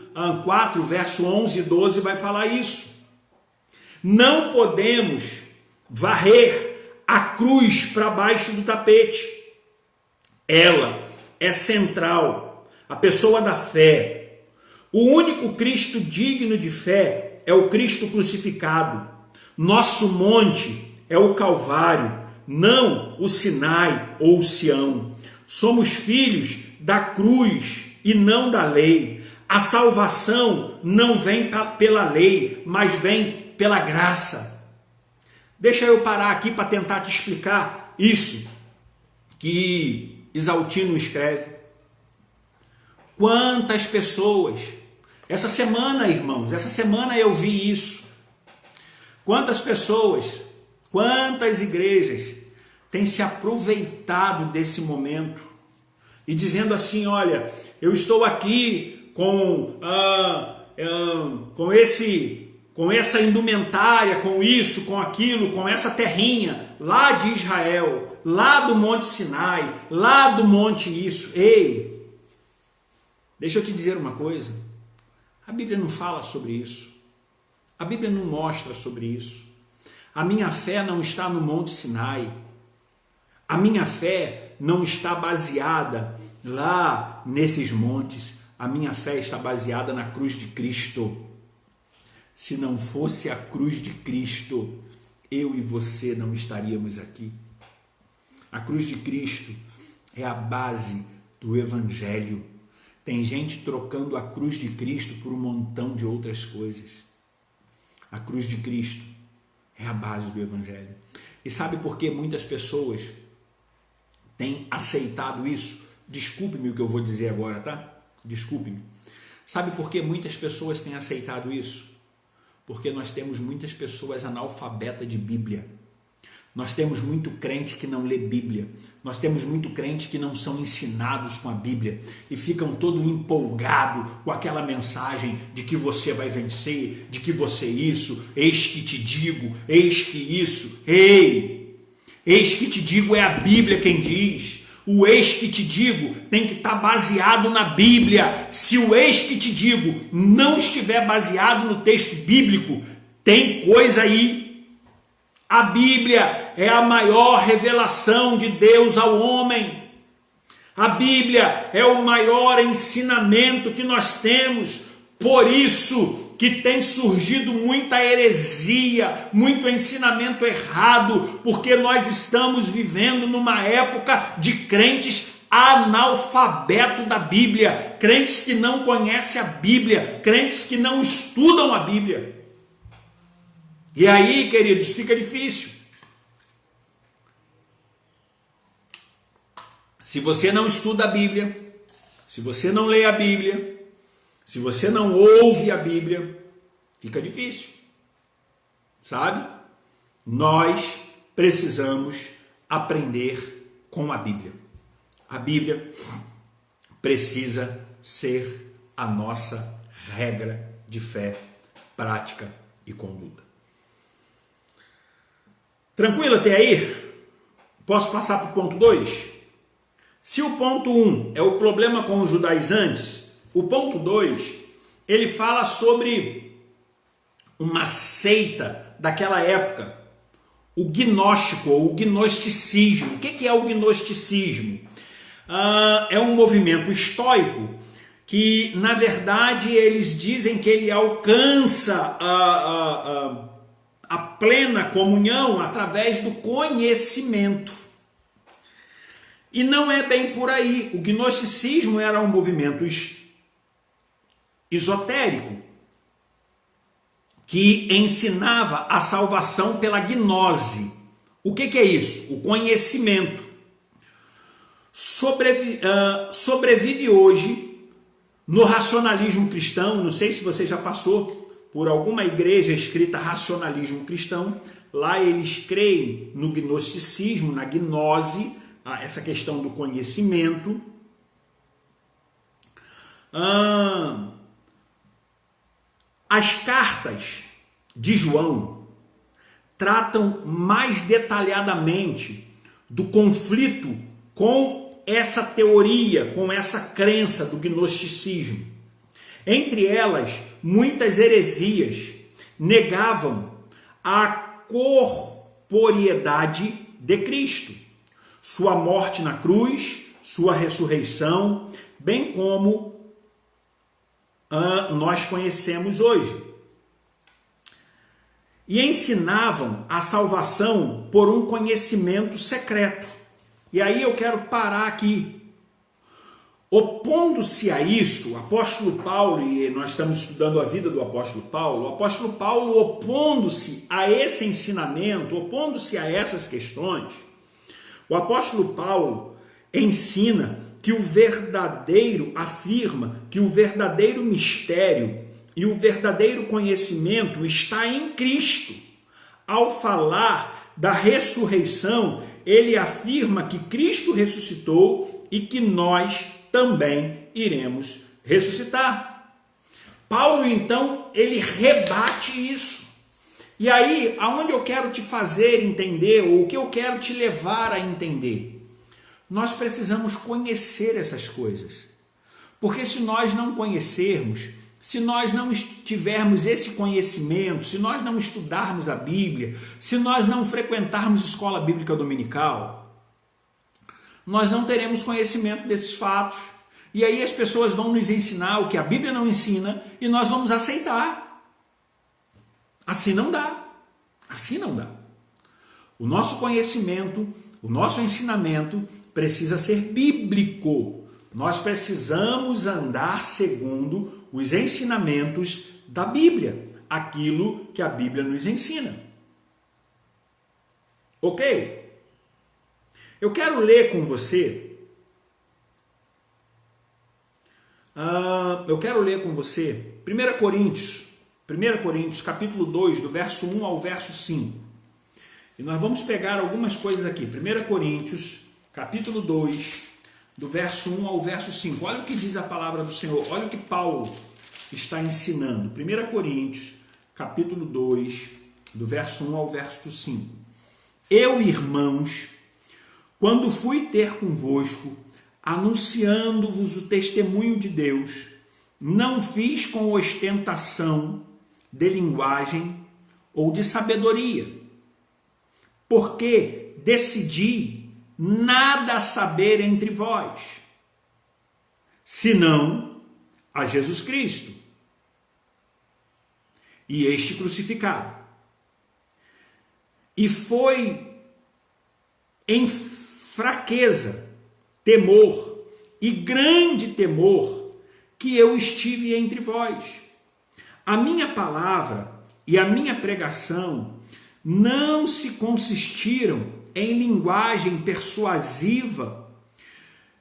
4, verso 11 e 12 vai falar isso. Não podemos varrer a cruz para baixo do tapete. Ela é central, a pessoa da fé. O único Cristo digno de fé é o Cristo crucificado. Nosso monte é o Calvário, não o Sinai ou o Sião. Somos filhos da cruz e não da lei. A salvação não vem pela lei, mas vem pela graça. Deixa eu parar aqui para tentar te explicar isso que Exaltino escreve. Quantas pessoas, essa semana, irmãos, essa semana eu vi isso. Quantas pessoas, quantas igrejas têm se aproveitado desse momento e dizendo assim: olha, eu estou aqui com essa indumentária, com isso, com aquilo, com essa terrinha lá de Israel, lá do Monte Sinai, lá do Monte isso. Ei, deixa eu te dizer uma coisa. A Bíblia não fala sobre isso. A Bíblia não mostra sobre isso. A minha fé não está no Monte Sinai. A minha fé não está baseada lá nesses montes. A minha fé está baseada na cruz de Cristo. Se não fosse a cruz de Cristo, eu e você não estaríamos aqui. A cruz de Cristo é a base do Evangelho. Tem gente trocando a cruz de Cristo por um montão de outras coisas. A cruz de Cristo é a base do Evangelho. E sabe por que muitas pessoas têm aceitado isso? Desculpe-me o que eu vou dizer agora, tá? Desculpe-me. Sabe por que muitas pessoas têm aceitado isso? Porque nós temos muitas pessoas analfabetas de Bíblia. Nós temos muito crente que não lê Bíblia. Nós temos muito crente que não são ensinados com a Bíblia e ficam todo empolgado com aquela mensagem de que você vai vencer, de que você isso, eis que te digo, eis que isso. Ei, eis que te digo é a Bíblia quem diz. O eis que te digo tem que estar baseado na Bíblia. Se o eis que te digo não estiver baseado no texto bíblico, tem coisa aí. A Bíblia é a maior revelação de Deus ao homem. A Bíblia é o maior ensinamento que nós temos. Por isso que tem surgido muita heresia, muito ensinamento errado, porque nós estamos vivendo numa época de crentes analfabetos da Bíblia, crentes que não conhecem a Bíblia, crentes que não estudam a Bíblia. E aí, queridos, fica difícil. Se você não estuda a Bíblia, se você não lê a Bíblia, se você não ouve a Bíblia, fica difícil. Sabe? Nós precisamos aprender com a Bíblia. A Bíblia precisa ser a nossa regra de fé, prática e conduta. Tranquilo até aí? Posso passar para o ponto 2? Se o ponto 1 é o problema com os judaizantes, o ponto 2, ele fala sobre uma seita daquela época, o gnóstico ou o gnosticismo. O que é o gnosticismo? É um movimento estoico que, na verdade, eles dizem que ele alcança a plena comunhão através do conhecimento. E não é bem por aí. O gnosticismo era um movimento esotérico que ensinava a salvação pela gnose. O que é isso? O conhecimento. Sobrevive hoje no racionalismo cristão. Não sei se você já passou por alguma igreja escrita racionalismo cristão. Lá eles creem no gnosticismo, na gnose, essa questão do conhecimento. As cartas de João tratam mais detalhadamente do conflito com essa teoria, com essa crença do gnosticismo. Entre elas, muitas heresias negavam a corporeidade de Cristo, sua morte na cruz, sua ressurreição, bem como nós conhecemos hoje. E ensinavam a salvação por um conhecimento secreto. E aí eu quero parar aqui. Opondo-se a isso, o apóstolo Paulo, e nós estamos estudando a vida do apóstolo Paulo, o apóstolo Paulo opondo-se a esse ensinamento, opondo-se a essas questões, o apóstolo Paulo ensina que afirma que o verdadeiro mistério e o verdadeiro conhecimento está em Cristo. Ao falar da ressurreição, ele afirma que Cristo ressuscitou e que nós também iremos ressuscitar. Paulo, então, ele rebate isso. E aí, aonde eu quero te fazer entender, ou o que eu quero te levar a entender? Nós precisamos conhecer essas coisas. Porque se nós não conhecermos, se nós não tivermos esse conhecimento, se nós não estudarmos a Bíblia, se nós não frequentarmos escola bíblica dominical, nós não teremos conhecimento desses fatos. E aí as pessoas vão nos ensinar o que a Bíblia não ensina e nós vamos aceitar. Assim não dá. Assim não dá. O nosso conhecimento, o nosso ensinamento precisa ser bíblico. Nós precisamos andar segundo os ensinamentos da Bíblia, aquilo que a Bíblia nos ensina. Ok? Eu quero ler com você. Eu quero ler com você 1 Coríntios, capítulo 2, do verso 1 ao verso 5. E nós vamos pegar algumas coisas aqui. 1 Coríntios, capítulo 2, do verso 1 ao verso 5. Olha o que diz a palavra do Senhor. Olha o que Paulo está ensinando. 1 Coríntios, capítulo 2, do verso 1 ao verso 5. Eu, irmãos, quando fui ter convosco, anunciando-vos o testemunho de Deus, não fiz com ostentação de linguagem ou de sabedoria, porque decidi nada saber entre vós, senão a Jesus Cristo e este crucificado. E foi em fraqueza, temor e grande temor que eu estive entre vós. A minha palavra e a minha pregação não se consistiram em linguagem persuasiva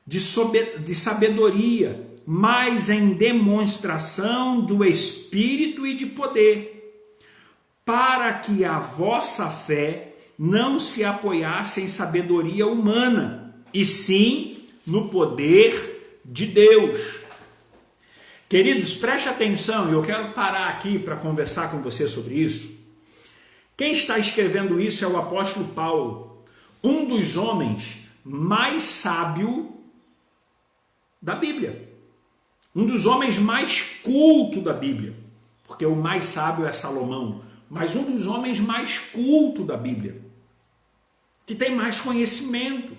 de sabedoria, mas em demonstração do Espírito e de poder, para que a vossa fé não se apoiasse em sabedoria humana, e sim no poder de Deus. Queridos, preste atenção, eu quero parar aqui para conversar com você sobre isso. Quem está escrevendo isso é o apóstolo Paulo, um dos homens mais sábios da Bíblia, um dos homens mais cultos da Bíblia, porque o mais sábio é Salomão, mas um dos homens mais cultos da Bíblia, que tem mais conhecimento.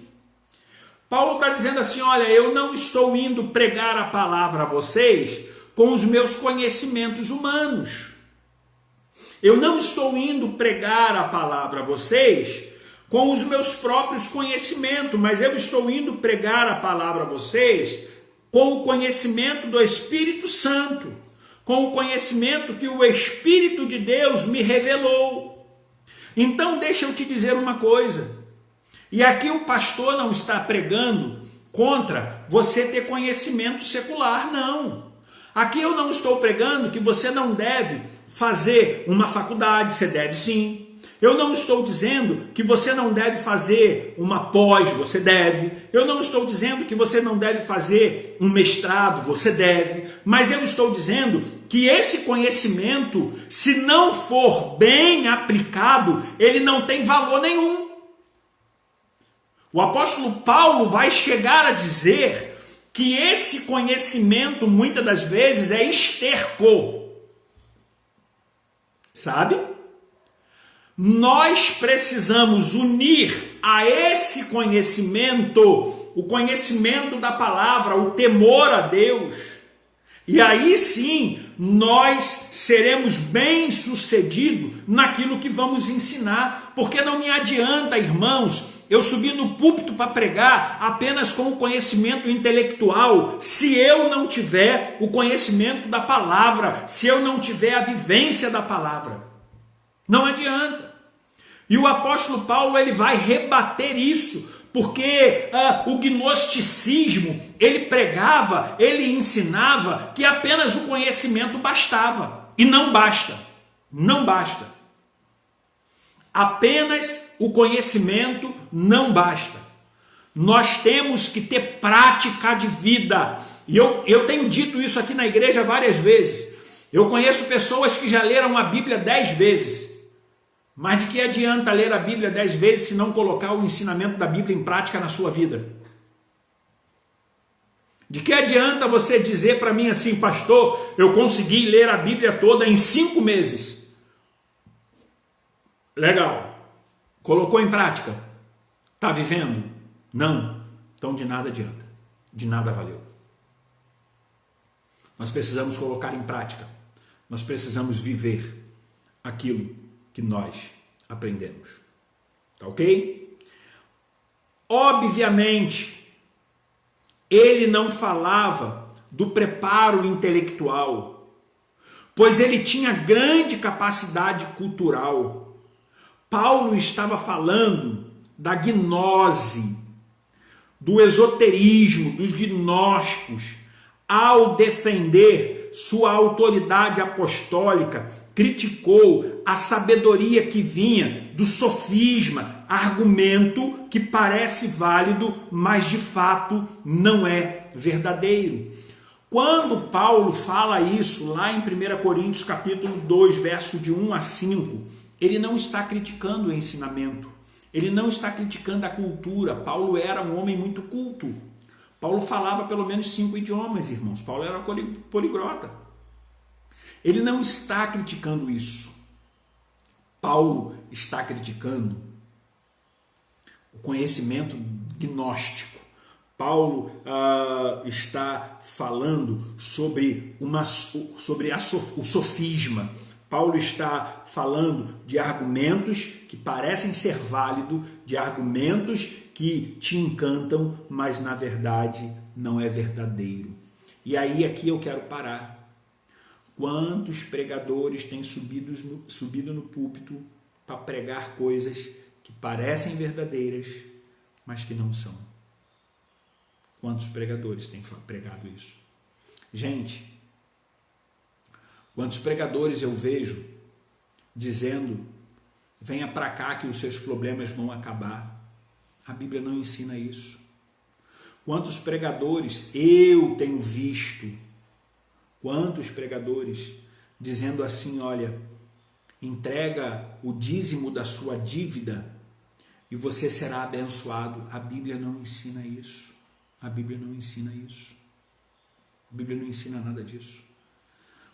Paulo está dizendo assim, olha, eu não estou indo pregar a palavra a vocês com os meus conhecimentos humanos. Eu não estou indo pregar a palavra a vocês com os meus próprios conhecimentos, mas eu estou indo pregar a palavra a vocês com o conhecimento do Espírito Santo, com o conhecimento que o Espírito de Deus me revelou. Então deixa eu te dizer uma coisa, e aqui o pastor não está pregando contra você ter conhecimento secular, não. Aqui eu não estou pregando que você não deve fazer uma faculdade, você deve sim. Eu não estou dizendo que você não deve fazer uma pós, você deve. Eu não estou dizendo que você não deve fazer um mestrado, você deve. Mas eu estou dizendo que esse conhecimento, se não for bem aplicado, ele não tem valor nenhum. O apóstolo Paulo vai chegar a dizer que esse conhecimento, muitas das vezes, é esterco. Sabe? Nós precisamos unir a esse conhecimento, o conhecimento da palavra, o temor a Deus, e aí sim nós seremos bem-sucedidos naquilo que vamos ensinar, porque não me adianta, irmãos, eu subir no púlpito para pregar apenas com o conhecimento intelectual, se eu não tiver o conhecimento da palavra, se eu não tiver a vivência da palavra. Não adianta. E o apóstolo Paulo ele vai rebater isso, porque o gnosticismo, ele pregava, ele ensinava que apenas o conhecimento bastava. E não basta. Não basta. Apenas o conhecimento não basta. Nós temos que ter prática de vida. E eu tenho dito isso aqui na igreja várias vezes. Eu conheço pessoas que já leram a Bíblia 10 vezes. Mas de que adianta ler a Bíblia 10 vezes se não colocar o ensinamento da Bíblia em prática na sua vida? De que adianta você dizer para mim assim, pastor, eu consegui ler a Bíblia toda em 5 meses? Legal. Colocou em prática? Está vivendo? Não. Então de nada adianta. De nada valeu. Nós precisamos colocar em prática. Nós precisamos viver aquilo que nós aprendemos. Tá ok? Obviamente, ele não falava do preparo intelectual, pois ele tinha grande capacidade cultural. Paulo estava falando da gnose, do esoterismo, dos gnósticos, ao defender sua autoridade apostólica, criticou a sabedoria que vinha do sofisma, argumento que parece válido, mas de fato não é verdadeiro. Quando Paulo fala isso lá em 1 Coríntios capítulo 2, verso de 1 a 5, ele não está criticando o ensinamento, ele não está criticando a cultura. Paulo era um homem muito culto. Paulo falava pelo menos 5 idiomas, irmãos. Paulo era poliglota. Ele não está criticando isso. Paulo está criticando o conhecimento gnóstico. Paulo está falando sobre o sofisma. Paulo está falando de argumentos que parecem ser válidos, de argumentos que te encantam, mas na verdade não é verdadeiro. E aí aqui eu quero parar. Quantos pregadores têm subido no púlpito para pregar coisas que parecem verdadeiras, mas que não são? Quantos pregadores têm pregado isso? Gente, quantos pregadores eu vejo dizendo, venha para cá que os seus problemas vão acabar. A Bíblia não ensina isso. Quantos pregadores eu tenho visto, quantos pregadores dizendo assim, olha, entrega o dízimo da sua dívida e você será abençoado. A Bíblia não ensina isso. A Bíblia não ensina isso. A Bíblia não ensina nada disso.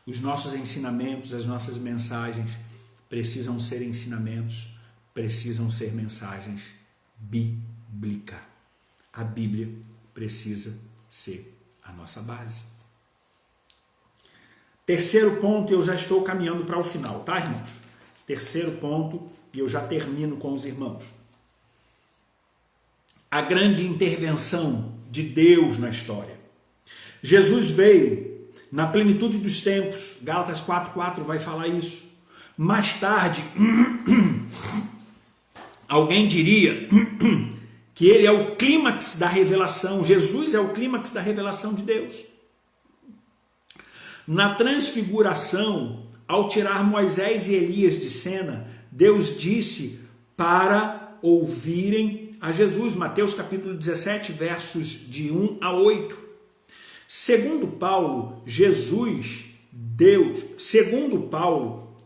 Os nossos ensinamentos, as nossas mensagens precisam ser ensinamentos, precisam ser mensagens bíblicas. A Bíblia precisa ser a nossa base. Terceiro ponto, eu já estou caminhando para o final, tá, irmãos? Terceiro ponto, e eu já termino com os irmãos. A grande intervenção de Deus na história. Jesus veio na plenitude dos tempos. Gálatas 4:4 vai falar isso. Mais tarde, alguém diria que ele é o clímax da revelação. Jesus é o clímax da revelação de Deus. Na transfiguração, ao tirar Moisés e Elias de cena, Deus disse para ouvirem a Jesus. Mateus capítulo 17, versos de 1 a 8. Segundo Paulo,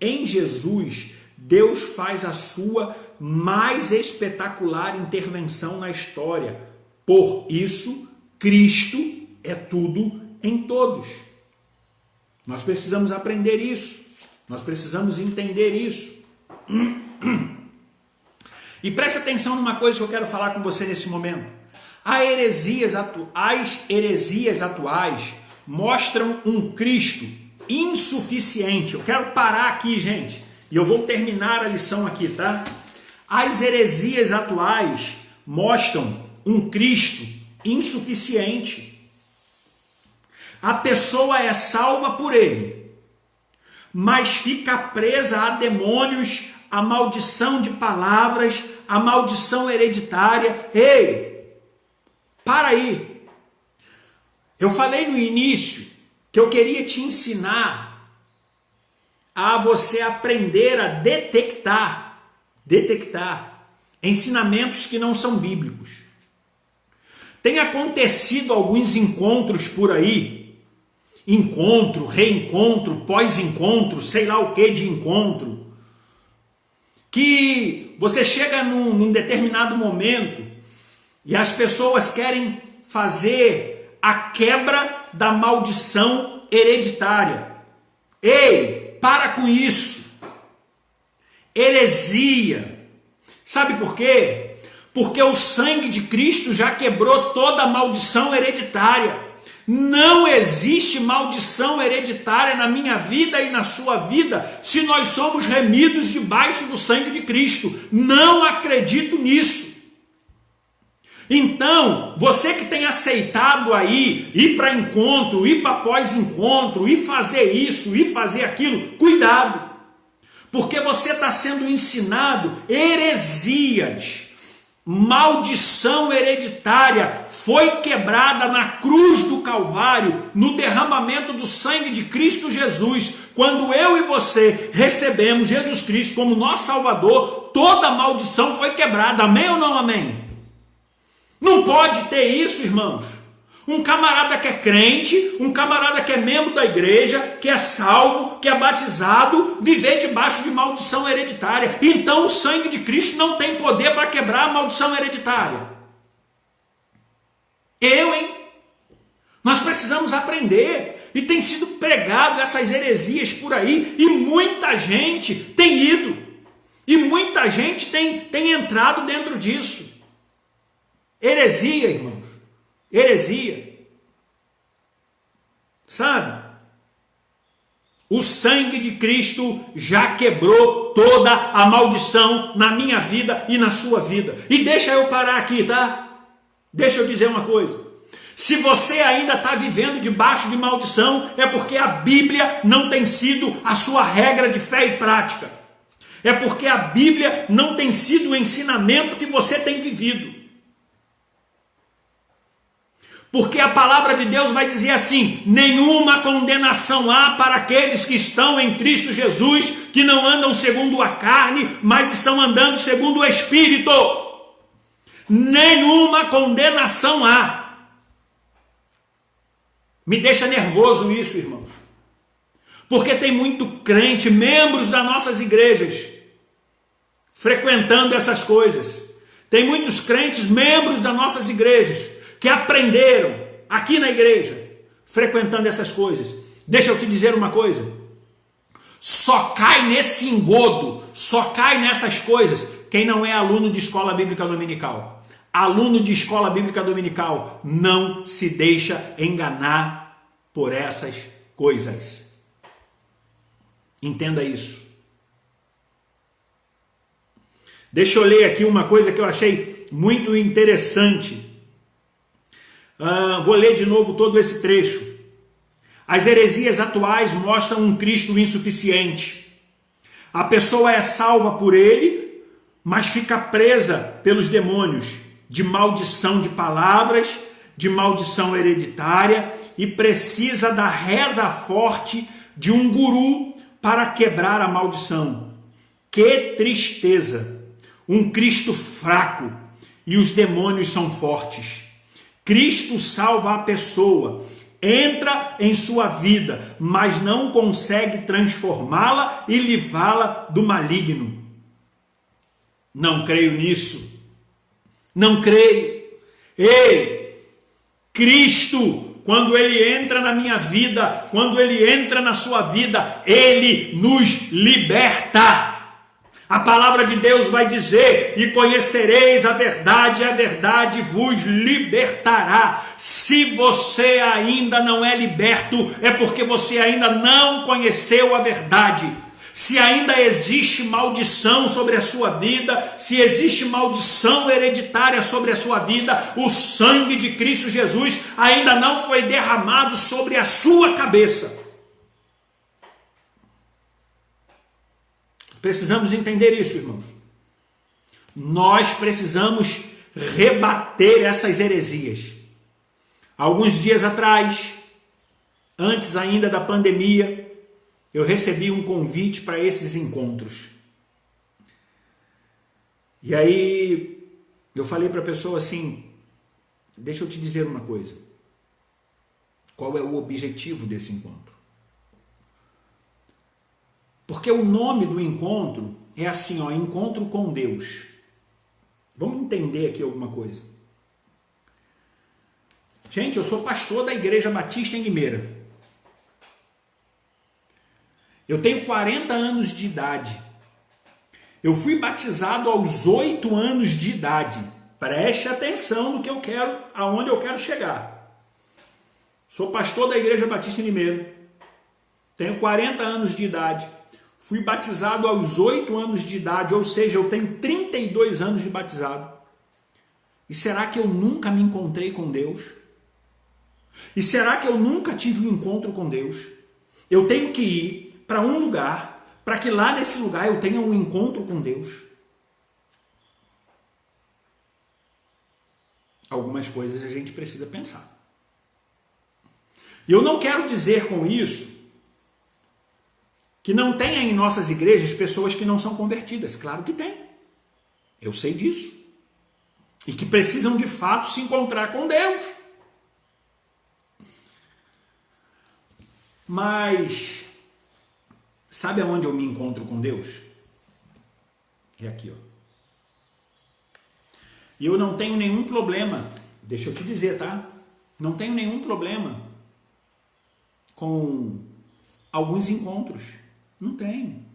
em Jesus, Deus faz a sua mais espetacular intervenção na história. Por isso, Cristo é tudo em todos. Nós precisamos aprender isso. Nós precisamos entender isso. E preste atenção numa coisa que eu quero falar com você nesse momento. As heresias atuais mostram um Cristo insuficiente. Eu quero parar aqui, gente, e eu vou terminar a lição aqui, tá? As heresias atuais mostram um Cristo insuficiente. A pessoa é salva por ele, mas fica presa a demônios, a maldição de palavras, a maldição hereditária. Ei, para aí. Eu falei no início que eu queria te ensinar a você aprender a detectar ensinamentos que não são bíblicos. Tem acontecido alguns encontros por aí, encontro, reencontro, pós-encontro, sei lá o que de encontro, que você chega num determinado momento e as pessoas querem fazer a quebra da maldição hereditária. Ei, para com isso. Heresia. Sabe por quê? Porque o sangue de Cristo já quebrou toda a maldição hereditária. Não existe maldição hereditária na minha vida e na sua vida se nós somos remidos debaixo do sangue de Cristo. Não acredito nisso. Então, você que tem aceitado aí ir para encontro, ir para pós-encontro, ir fazer isso, ir fazer aquilo, cuidado. Porque você está sendo ensinado heresias. Maldição hereditária foi quebrada na cruz do Calvário, no derramamento do sangue de Cristo Jesus. Quando eu e você recebemos Jesus Cristo como nosso Salvador, toda maldição foi quebrada. Amém ou não amém? Não pode ter isso, irmãos. Um camarada que é crente, um camarada que é membro da igreja, que é salvo, que é batizado, viver debaixo de maldição hereditária. Então o sangue de Cristo não tem poder para quebrar a maldição hereditária. Nós precisamos aprender. E tem sido pregado essas heresias por aí, e muita gente tem ido. E muita gente tem entrado dentro disso. Heresia, irmãos. Heresia. Sabe? O sangue de Cristo já quebrou toda a maldição na minha vida e na sua vida. E deixa eu parar aqui, tá? Deixa eu dizer uma coisa. Se você ainda está vivendo debaixo de maldição, é porque a Bíblia não tem sido a sua regra de fé e prática. É porque a Bíblia não tem sido o ensinamento que você tem vivido. Porque a palavra de Deus vai dizer assim: nenhuma condenação há para aqueles que estão em Cristo Jesus, que não andam segundo a carne, mas estão andando segundo o Espírito. Nenhuma condenação há. Me deixa nervoso isso, irmãos. Porque tem muito crente, membros das nossas igrejas, frequentando essas coisas. Tem muitos crentes, membros das nossas igrejas, que aprenderam aqui na igreja, frequentando essas coisas. Deixa eu te dizer uma coisa. Só cai nesse engodo, só cai nessas coisas quem não é aluno de escola bíblica dominical. Aluno de escola bíblica dominical não se deixa enganar por essas coisas. Entenda isso. Deixa eu ler aqui uma coisa que eu achei muito interessante. Vou ler de novo todo esse trecho. As heresias atuais mostram um Cristo insuficiente. A pessoa é salva por ele, mas fica presa pelos demônios de maldição de palavras, de maldição hereditária, e precisa da reza forte de um guru para quebrar a maldição. Que tristeza! Um Cristo fraco e os demônios são fortes. Cristo salva a pessoa, entra em sua vida, mas não consegue transformá-la e livrá-la do maligno. Não creio nisso. Não creio. Ei, Cristo, quando Ele entra na minha vida, quando Ele entra na sua vida, Ele nos liberta. A palavra de Deus vai dizer: e conhecereis a verdade vos libertará. Se você ainda não é liberto, é porque você ainda não conheceu a verdade. Se ainda existe maldição sobre a sua vida, se existe maldição hereditária sobre a sua vida, o sangue de Cristo Jesus ainda não foi derramado sobre a sua cabeça. Precisamos entender isso, irmãos. Nós precisamos rebater essas heresias. Alguns dias atrás, antes ainda da pandemia, eu recebi um convite para esses encontros. E aí eu falei para a pessoa assim: deixa eu te dizer uma coisa. Qual é o objetivo desse encontro? Porque o nome do encontro é assim, ó, encontro com Deus. Vamos entender aqui alguma coisa. Gente, eu sou pastor da Igreja Batista em Limeira. Eu tenho 40 anos de idade. Eu fui batizado aos 8 anos de idade. Preste atenção no que eu quero, aonde eu quero chegar. Sou pastor da Igreja Batista em Limeira. Tenho 40 anos de idade. Fui batizado aos 8 anos de idade, ou seja, eu tenho 32 anos de batizado. E será que eu nunca me encontrei com Deus? E será que eu nunca tive um encontro com Deus? Eu tenho que ir para um lugar, para que lá nesse lugar eu tenha um encontro com Deus. Algumas coisas a gente precisa pensar. E eu não quero dizer com isso que não tenha em nossas igrejas pessoas que não são convertidas. Claro que tem. Eu sei disso. E que precisam de fato se encontrar com Deus. Mas sabe aonde eu me encontro com Deus? É aqui, ó. E eu não tenho nenhum problema, deixa eu te dizer, tá? Não tenho nenhum problema com alguns encontros. Não tenho.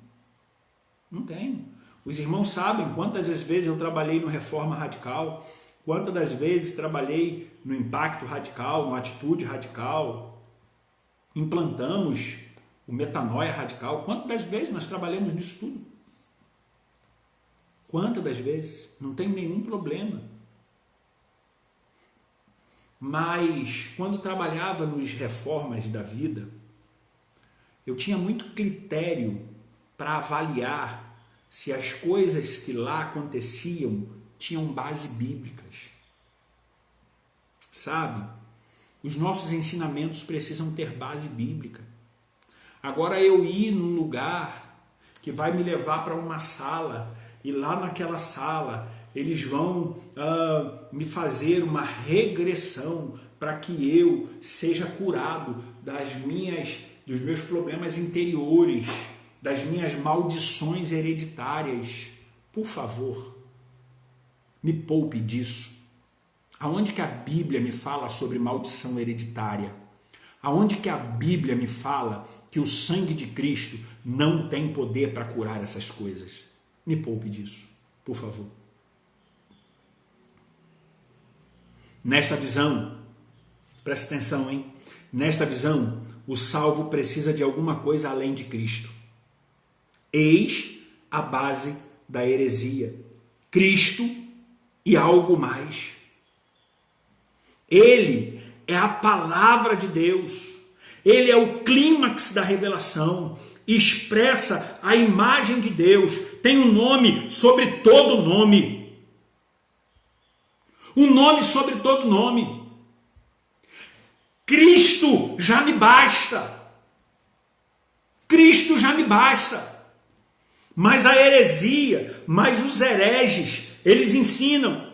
Não tenho. Os irmãos sabem quantas das vezes eu trabalhei no Reforma Radical, quantas das vezes trabalhei no Impacto Radical, no Atitude Radical, implantamos o Metanoia Radical. Quantas das vezes nós trabalhamos nisso tudo? Quantas das vezes? Não tem nenhum problema. Mas quando trabalhava nos reformas da vida, eu tinha muito critério para avaliar se as coisas que lá aconteciam tinham base bíblicas. Sabe? Os nossos ensinamentos precisam ter base bíblica. Agora eu ir num lugar que vai me levar para uma sala, e lá naquela sala eles vão me fazer uma regressão para que eu seja curado dos meus problemas interiores, das minhas maldições hereditárias. Por favor, me poupe disso. Aonde que a Bíblia me fala sobre maldição hereditária? Aonde que a Bíblia me fala que o sangue de Cristo não tem poder para curar essas coisas? Me poupe disso, por favor. Nesta visão, presta atenção, hein? Nesta visão, o salvo precisa de alguma coisa além de Cristo. Eis a base da heresia. Cristo e algo mais. Ele é a palavra de Deus. Ele é o clímax da revelação, expressa a imagem de Deus, tem um nome sobre todo nome. Um nome sobre todo nome. Cristo já me basta. Cristo já me basta. Mas a heresia, mas os hereges, eles ensinam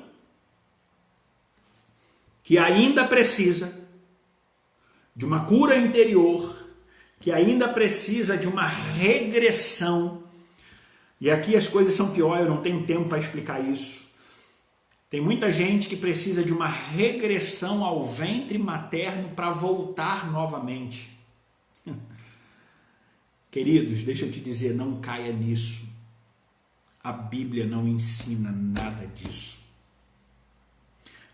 que ainda precisa de uma cura interior, que ainda precisa de uma regressão. E aqui as coisas são piores, eu não tenho tempo para explicar isso. Tem muita gente que precisa de uma regressão ao ventre materno para voltar novamente. Queridos, deixa eu te dizer, não caia nisso. A Bíblia não ensina nada disso.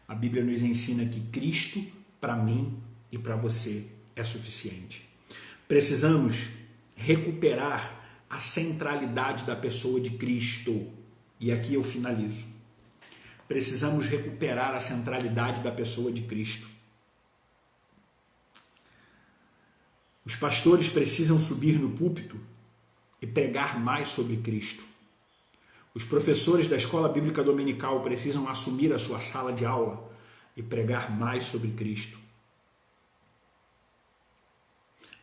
A Bíblia nos ensina que Cristo, para mim e para você, é suficiente. Precisamos recuperar a centralidade da pessoa de Cristo. E aqui eu finalizo. Precisamos recuperar a centralidade da pessoa de Cristo. Os pastores precisam subir no púlpito e pregar mais sobre Cristo. Os professores da escola bíblica dominical precisam assumir a sua sala de aula e pregar mais sobre Cristo.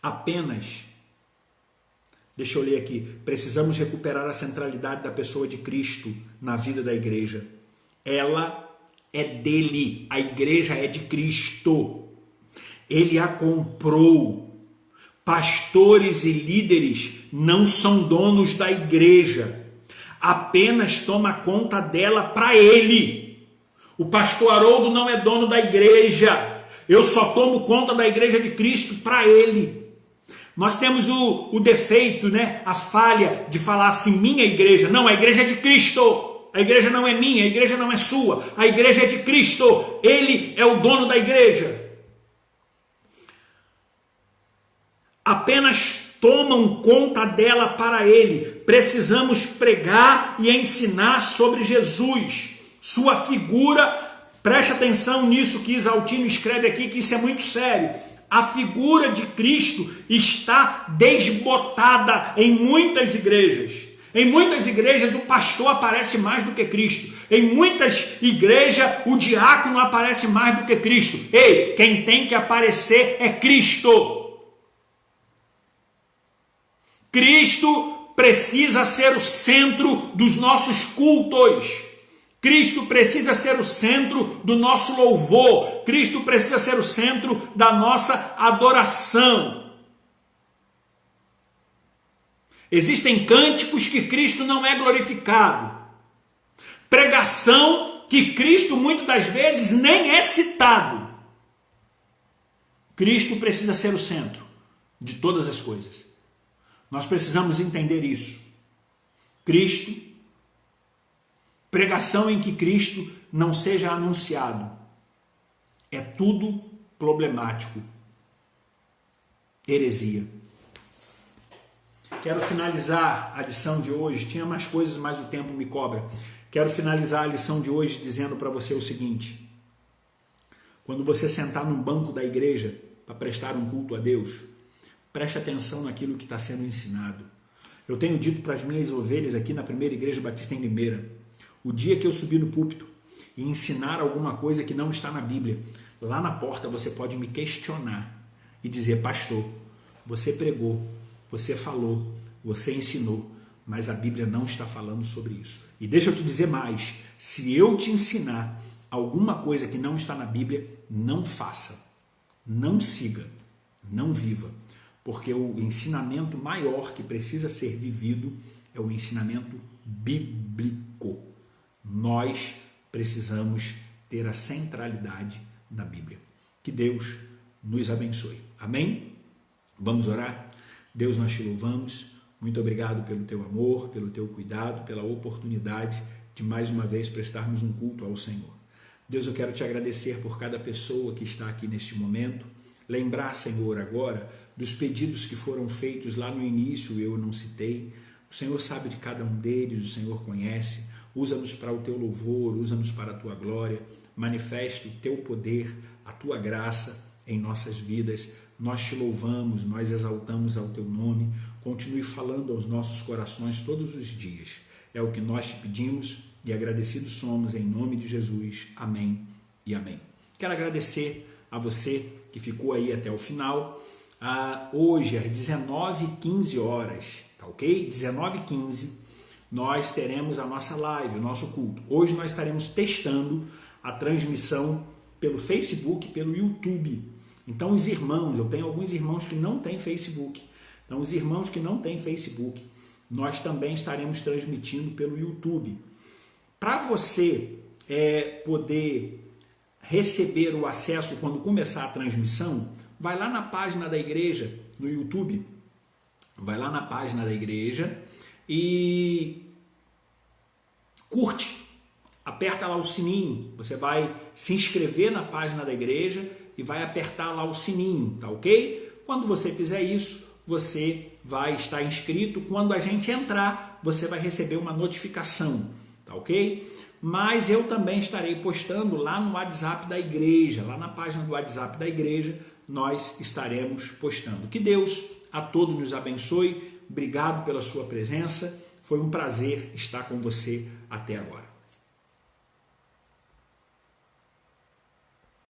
Apenas, deixa eu ler aqui, precisamos recuperar a centralidade da pessoa de Cristo na vida da igreja. Ela é dele, a igreja é de Cristo. Ele a comprou. Pastores e líderes não são donos da igreja, apenas toma conta dela para ele. O pastor Haroldo não é dono da igreja, eu só tomo conta da igreja de Cristo para ele. Nós temos o defeito, né? A falha de falar assim, minha igreja. Não, a igreja é de Cristo. A igreja não é minha, a igreja não é sua. A igreja é de Cristo. Ele é o dono da igreja. Apenas tomam conta dela para ele. Precisamos pregar e ensinar sobre Jesus, sua figura. Preste atenção nisso que Isaltino escreve aqui, que isso é muito sério. A figura de Cristo está desbotada em muitas igrejas. Em muitas igrejas o pastor aparece mais do que Cristo. Em muitas igrejas o diácono aparece mais do que Cristo. Ei, quem tem que aparecer é Cristo. Cristo precisa ser o centro dos nossos cultos. Cristo precisa ser o centro do nosso louvor. Cristo precisa ser o centro da nossa adoração. Existem cânticos que Cristo não é glorificado. Pregação que Cristo muitas das vezes nem é citado. Cristo precisa ser o centro de todas as coisas. Nós precisamos entender isso. Cristo, pregação em que Cristo não seja anunciado, é tudo problemático. Heresia. Quero finalizar a lição de hoje. Tinha mais coisas, mas o tempo me cobra. Quero finalizar a lição de hoje dizendo para você o seguinte. Quando você sentar num banco da igreja para prestar um culto a Deus, preste atenção naquilo que está sendo ensinado. Eu tenho dito para as minhas ovelhas aqui na primeira igreja batista em Limeira, o dia que eu subir no púlpito e ensinar alguma coisa que não está na Bíblia, lá na porta você pode me questionar e dizer, pastor, você pregou, você falou, você ensinou, mas a Bíblia não está falando sobre isso. E deixa eu te dizer mais, se eu te ensinar alguma coisa que não está na Bíblia, não faça, não siga, não viva. Porque o ensinamento maior que precisa ser vivido é o ensinamento bíblico. Nós precisamos ter a centralidade da Bíblia. Que Deus nos abençoe. Amém? Vamos orar? Deus, nós te louvamos. Muito obrigado pelo teu amor, pelo teu cuidado, pela oportunidade de mais uma vez prestarmos um culto ao Senhor. Deus, eu quero te agradecer por cada pessoa que está aqui neste momento. Lembrar, Senhor, agora dos pedidos que foram feitos lá no início, eu não citei. O Senhor sabe de cada um deles, o Senhor conhece. Usa-nos para o teu louvor, usa-nos para a tua glória. Manifeste o teu poder, a tua graça em nossas vidas. Nós te louvamos, nós exaltamos ao teu nome. Continue falando aos nossos corações todos os dias. É o que nós te pedimos e agradecidos somos em nome de Jesus. Amém e amém. Quero agradecer a você que ficou aí até o final. Hoje, às 19h15, tá ok? 19h15, nós teremos a nossa live, o nosso culto. Hoje nós estaremos testando a transmissão pelo Facebook, pelo YouTube. Então os irmãos, eu tenho alguns irmãos que não têm Facebook. Então os irmãos que não têm Facebook, nós também estaremos transmitindo pelo YouTube. Para você poder receber o acesso quando começar a transmissão, vai lá na página da igreja, no YouTube, vai lá na página da igreja e curte, aperta lá o sininho, você vai se inscrever na página da igreja e vai apertar lá o sininho, tá ok? Quando você fizer isso, você vai estar inscrito, quando a gente entrar, você vai receber uma notificação, tá ok? Mas eu também estarei postando lá no WhatsApp da igreja, lá na página do WhatsApp da igreja, nós estaremos postando. Que Deus a todos nos abençoe. Obrigado pela sua presença. Foi um prazer estar com você até agora.